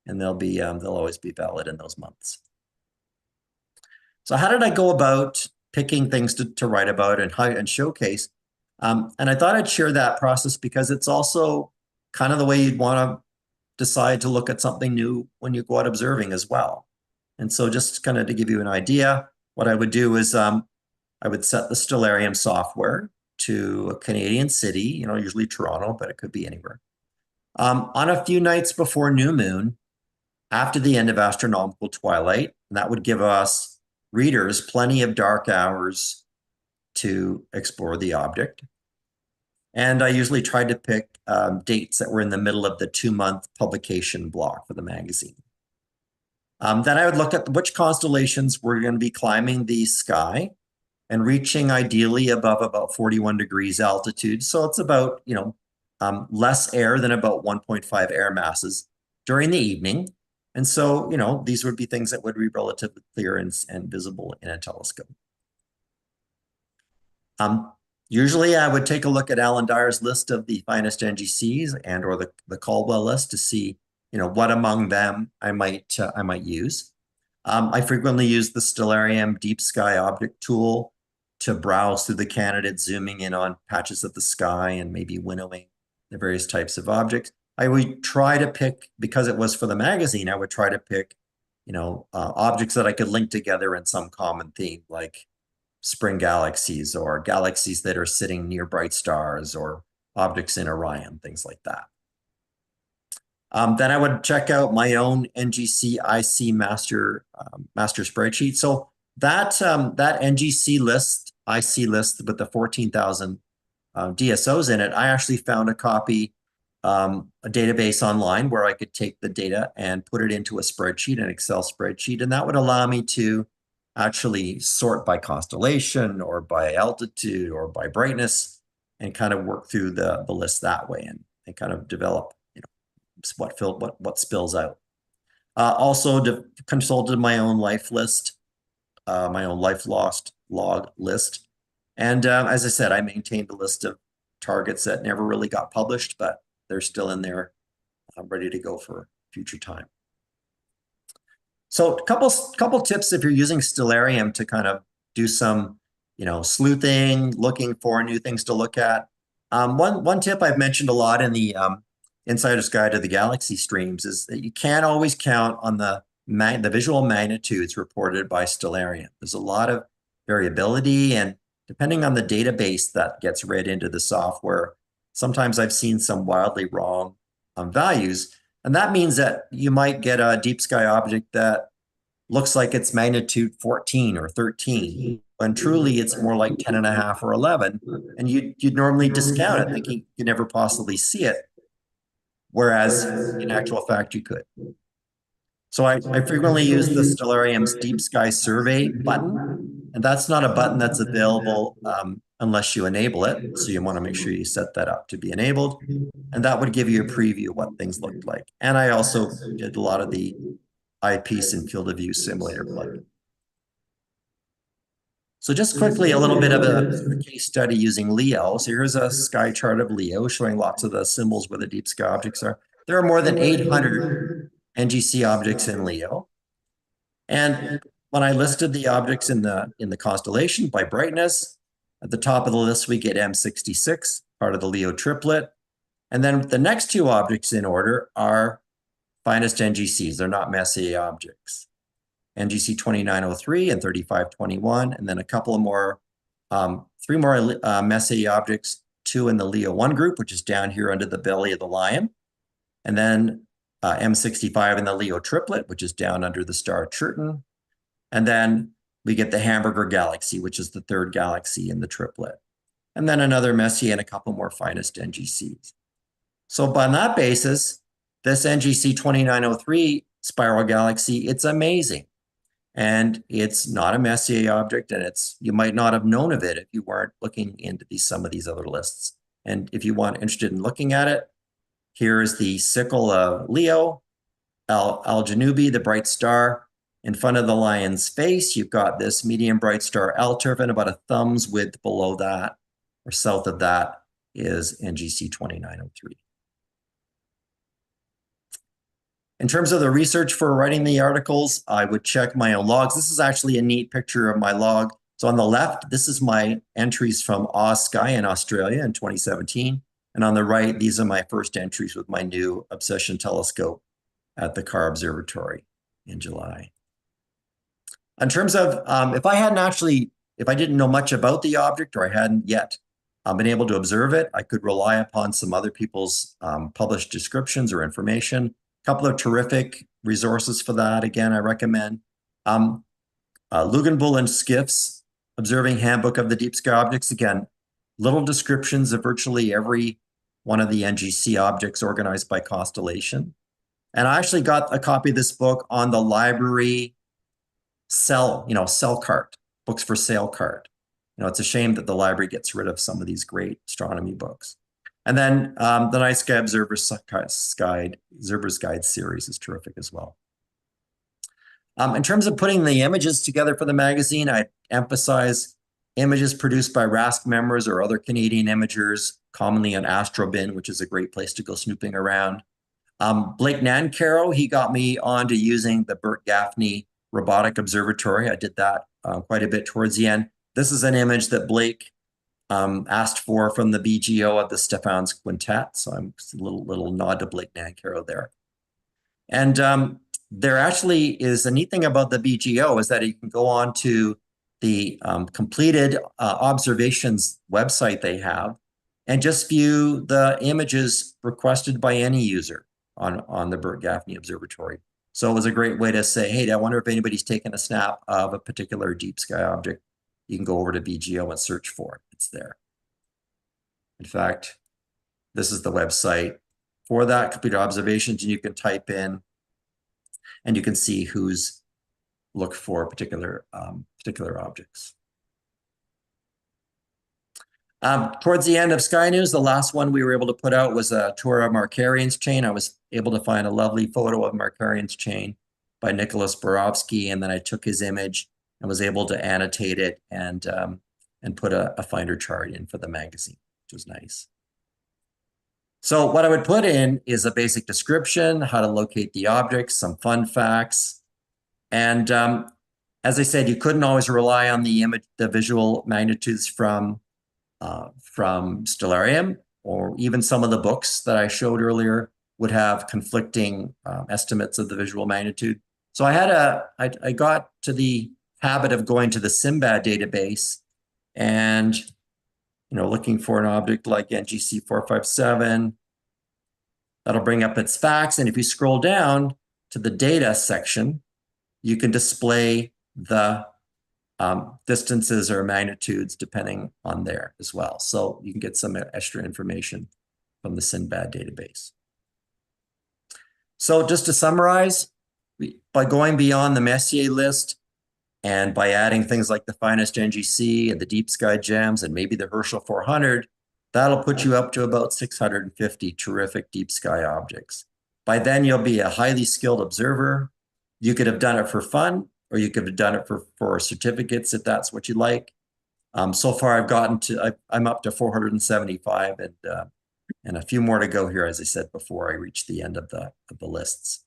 and they'll always be valid in those months. So how did I go about picking things to write about and showcase? And I thought I'd share that process because it's also kind of the way you'd want to decide to look at something new when you go out observing as well. And so just kind of to give you an idea, what I would do is I would set the Stellarium software to a Canadian city, usually Toronto, but it could be anywhere. On a few nights before new moon, after the end of astronomical twilight, and that would give us readers plenty of dark hours to explore the object. And I usually tried to pick dates that were in the middle of the 2-month publication block for the magazine. Then I would look at which constellations were going to be climbing the sky and reaching ideally above about 41 degrees altitude. So it's about, less air than about 1.5 air masses during the evening. And so, these would be things that would be relatively clear and visible in a telescope. Usually I would take a look at Alan Dyer's list of the finest NGCs and or the Caldwell list to see, what among them I might use. I frequently use the Stellarium Deep Sky Object tool to browse through the candidates, zooming in on patches of the sky and maybe winnowing the various types of objects. I would try to pick, because it was for the magazine, I would try to pick, objects that I could link together in some common theme, like spring galaxies or galaxies that are sitting near bright stars or objects in Orion, things like that. Then I would check out my own NGC IC master spreadsheet. So that NGC list, IC list with the 14,000 DSOs in it, I actually found a copy, a database online where I could take the data and put it into a spreadsheet, an Excel spreadsheet, and that would allow me to actually sort by constellation or by altitude or by brightness and kind of work through the list that way and kind of develop, what spills out. Also consulted my own life list, my own life lost log list. And as I said, I maintained a list of targets that never really got published, but they're still in there, ready to go for future time. So a couple tips if you're using Stellarium to kind of do some, sleuthing, looking for new things to look at. One tip I've mentioned a lot in the Insider's Guide to the Galaxy streams is that you can't always count on the visual magnitudes reported by Stellarium. There's a lot of variability, and depending on the database that gets read into the software, sometimes I've seen some wildly wrong values. And that means that you might get a deep sky object that looks like it's magnitude 14 or 13, when truly it's more like 10.5 or 11. And you'd normally discount it, thinking you could never possibly see it, whereas in actual fact you could. So I frequently use the Stellarium's Deep Sky Survey button, and that's not a button that's available unless you enable it. So you want to make sure you set that up to be enabled, and that would give you a preview of what things looked like. And I also did a lot of the eyepiece and field of view simulator plugin. So just quickly, a little bit of a case study using Leo. So here's a sky chart of Leo showing lots of the symbols where the deep sky objects are. There are more than 800 NGC objects in Leo. And when I listed the objects in the constellation by brightness, at the top of the list, we get M66, part of the Leo triplet. And then the next two objects in order are finest NGCs. They're not Messier objects. NGC 2903 and 3521, and then a couple of more, 3 more Messier objects, 2 in the Leo 1 group, which is down here under the belly of the lion. And then M65 in the Leo triplet, which is down under the star Chertan. And then we get the Hamburger galaxy, which is the 3rd galaxy in the triplet. And then another Messier and a couple more finest NGCs. So on that basis, this NGC 2903 spiral galaxy, it's amazing. And it's not a Messier object, and you might not have known of it if you weren't looking into some of these other lists. And if you want interested in looking at it, here is the sickle of Leo, Al-Janubi, the bright star. In front of the lion's face, you've got this medium bright star Al-Turfan, about a thumb's width below that, or south of that, is NGC 2903. In terms of the research for writing the articles, I would check my own logs. This is actually a neat picture of my log. So on the left, this is my entries from AusSky in Australia in 2017. And on the right, these are my first entries with my new Obsession telescope at the Carr Observatory in July. In terms of, if I didn't know much about the object, or I hadn't yet been able to observe it, I could rely upon some other people's published descriptions or information. A couple of terrific resources for that. Again, I recommend Luganbull and Skiff's Observing Handbook of the Deep Sky Objects. Again, little descriptions of virtually every one of the NGC objects organized by constellation. And I actually got a copy of this book on the library sell cart, books for sale cart. It's a shame that the library gets rid of some of these great astronomy books. And then the Night Sky Observer's Guide series is terrific as well. In terms of putting the images together for the magazine, I emphasize images produced by RASC members or other Canadian imagers, commonly on Astrobin, which is a great place to go snooping around. Blake Nancaro, he got me onto using the Bert Gaffney Robotic Observatory. I did that quite a bit towards the end. This is an image that Blake asked for from the BGO of the Stefan's Quintet. So I'm just a little nod to Blake Nancaro there. And there actually is a neat thing about the BGO is that you can go on to the completed observations website they have and just view the images requested by any user on the Burt Gaffney Observatory. So it was a great way to say, hey, I wonder if anybody's taken a snap of a particular deep sky object. You can go over to BGO and search for it. It's there. In fact, this is the website for that, computer observations, and you can type in and you can see who's looked for particular objects. Towards the end of Sky News, the last one we were able to put out was a tour of Markarian's chain. I was able to find a lovely photo of Markarian's chain by Nicholas Borowski, and then I took his image and was able to annotate it and put a finder chart in for the magazine, which was nice. So what I would put in is a basic description, how to locate the objects, some fun facts. And as I said, you couldn't always rely on the visual magnitudes from Stellarium, or even some of the books that I showed earlier would have conflicting estimates of the visual magnitude. So I got to the habit of going to the Simbad database and, looking for an object like NGC 457. That'll bring up its facts. And if you scroll down to the data section, you can display the distances or magnitudes depending on there as well. So you can get some extra information from the Sinbad database. So just to summarize, by going beyond the Messier list and by adding things like the finest NGC and the deep sky gems and maybe the Herschel 400, that'll put you up to about 650 terrific deep sky objects. By then, you'll be a highly skilled observer. You could have done it for fun, or you could have done it for certificates if that's what you like. So far, I'm up to 475 and a few more to go here, as I said before I reach the end of the lists.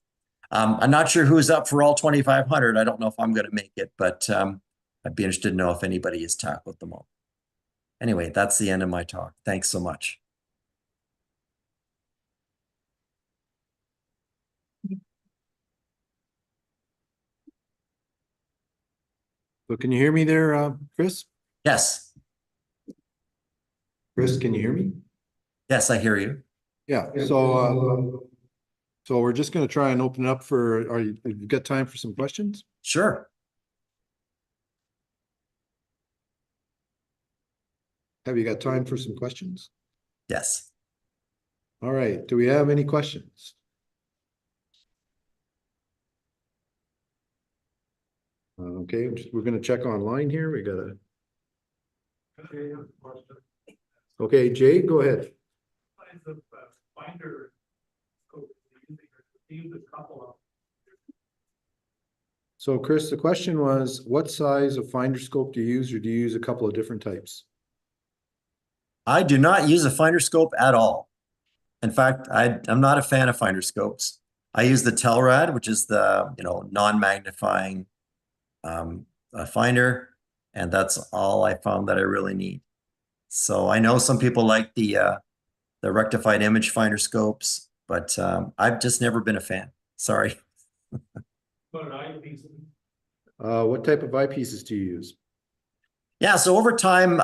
I'm not sure who's up for all 2,500. I don't know if I'm going to make it, but I'd be interested to know if anybody has tackled them all. Anyway, that's the end of my talk. Thanks so much. So can you hear me there, Chris? Yes. Chris, can you hear me? Yes, I hear you. Yeah, so we're just going to try and open it up for, have you got time for some questions? Sure. Have you got time for some questions? Yes. All right, do we have any questions? Okay, we're going to check online here. We got a. Okay, Jay, go ahead. So Chris, the question was, what size of finder scope do you use, or do you use a couple of different types? I do not use a finder scope at all. In fact, I'm not a fan of finder scopes. I use the Telrad, which is the non-magnifying finder, and that's all I found that I really need. So I know some people like the rectified image finder scopes, but I've just never been a fan. Sorry. What type of eyepieces do you use? Yeah, so over time,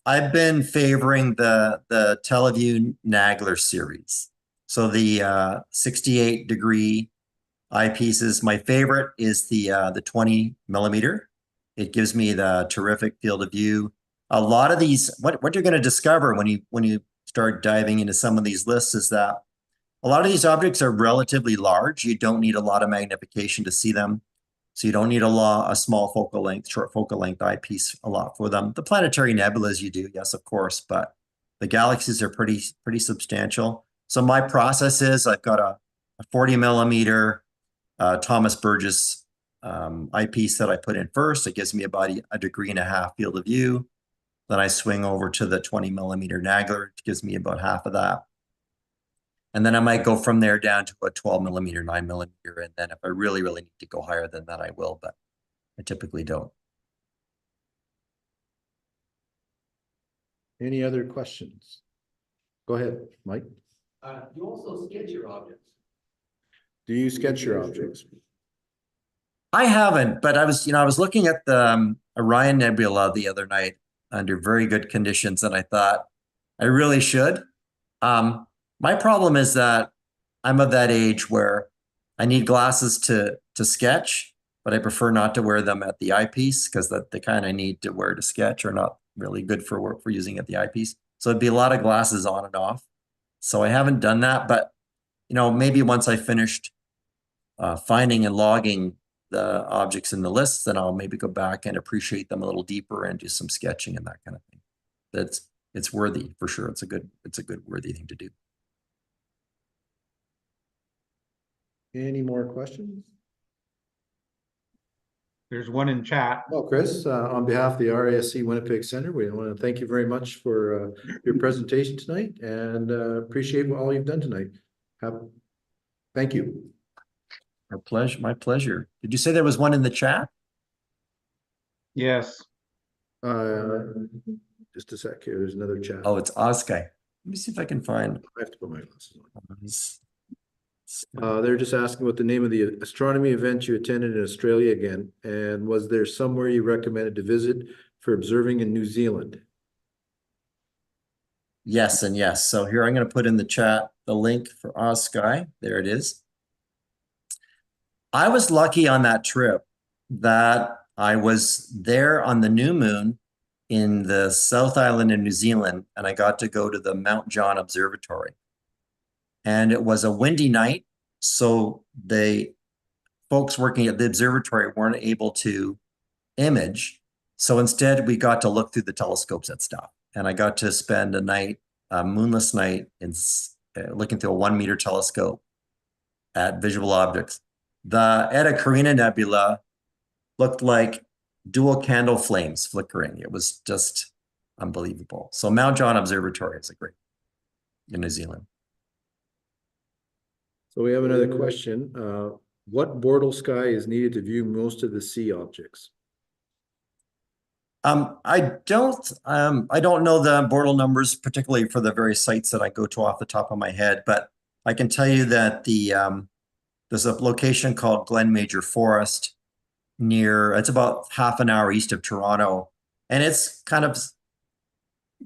I've been favoring the Teleview Nagler series. So the 68-degree eyepieces. My favorite is the 20 millimeter. It gives me the terrific field of view. A lot of these, what you're going to discover when you start diving into some of these lists is that a lot of these objects are relatively large. You don't need a lot of magnification to see them. So you don't need a small focal length, short focal length eyepiece a lot for them. The planetary nebulas you do, yes, of course, but the galaxies are pretty substantial. So my process is I've got a 40 millimeter Thomas Burgess eyepiece that I put in first. It gives me about a degree and a half field of view. Then I swing over to the 20 millimeter Nagler. It gives me about half of that. And then I might go from there down to a 12 millimeter, 9 millimeter. And then if I really need to go higher than that, I will, but I typically don't. Any other questions? Go ahead, Mike. You also sketch your objects. Do you sketch your objects? I haven't, but I was looking at the Orion Nebula the other night under very good conditions, and I thought I really should. My problem is that I'm of that age where I need glasses to sketch, but I prefer not to wear them at the eyepiece because that the kind I need to wear to sketch are not really good for work for using at the eyepiece. So it'd be a lot of glasses on and off. So I haven't done that, but maybe once I finished finding and logging the objects in the lists, then I'll maybe go back and appreciate them a little deeper and do some sketching and that kind of thing. It's worthy for sure. It's a good worthy thing to do. Any more questions? There's one in chat. Well, Chris, on behalf of the RASC Winnipeg Center, we want to thank you very much for your presentation tonight and appreciate all you've done tonight. Thank you. Our pleasure. My pleasure. Did you say there was one in the chat? Yes. Just a sec here. There's another chat. Oh, it's Oskai. Let me see if I can find. I have to put my glasses on. They're just asking what the name of the astronomy event you attended in Australia again, and was there somewhere you recommended to visit for observing in New Zealand? Yes and yes. So here I'm going to put in the chat the link for Oskai. There it is. I was lucky on that trip that I was there on the new moon in the South Island in New Zealand, and I got to go to the Mount John Observatory. And it was a windy night, so the folks working at the observatory weren't able to image. So instead, we got to look through the telescopes at stuff. And I got to spend a night, a moonless night, in looking through a 1 meter telescope at visual objects. The Eta Carina Nebula looked like dual candle flames flickering. It was just unbelievable. So Mount John Observatory is a great in New Zealand. So we have another question. What bortle sky is needed to view most of the sea objects? I don't know the bortle numbers, particularly for the various sites that I go to off the top of my head, but I can tell you that there's a location called Glen Major Forest it's about half an hour east of Toronto, and it's kind of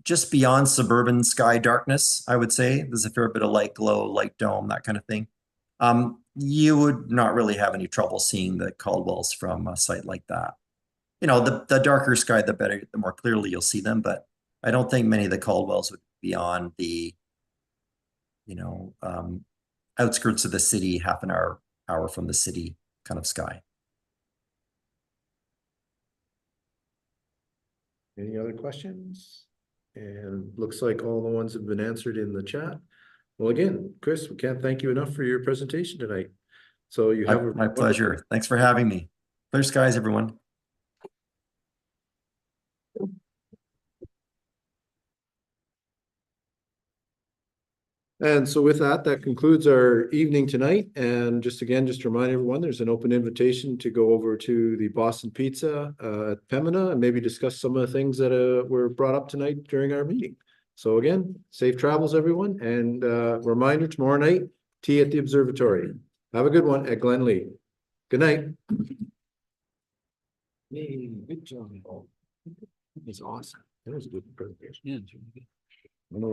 just beyond suburban sky darkness, I would say. There's a fair bit of light glow, light dome, that kind of thing. You would not really have any trouble seeing the Caldwells from a site like that. The darker sky, the more clearly you'll see them, but I don't think many of the Caldwells would be on the, outskirts of the city, half an hour from the city kind of sky. Any other questions? And looks like all the ones have been answered in the chat. Well, again, Chris, we can't thank you enough for your presentation tonight. So you have my pleasure. Thanks for having me. Clear skies, everyone. And so with that, that concludes our evening tonight. And just to remind everyone, there's an open invitation to go over to the Boston Pizza at Pembina and maybe discuss some of the things that were brought up tonight during our meeting. So again, safe travels, everyone. And reminder, tomorrow night, tea at the observatory. Have a good one at Glenlee. Good night. Hey, good job. It's awesome. That was a good presentation. Yeah, it's really good. I don't know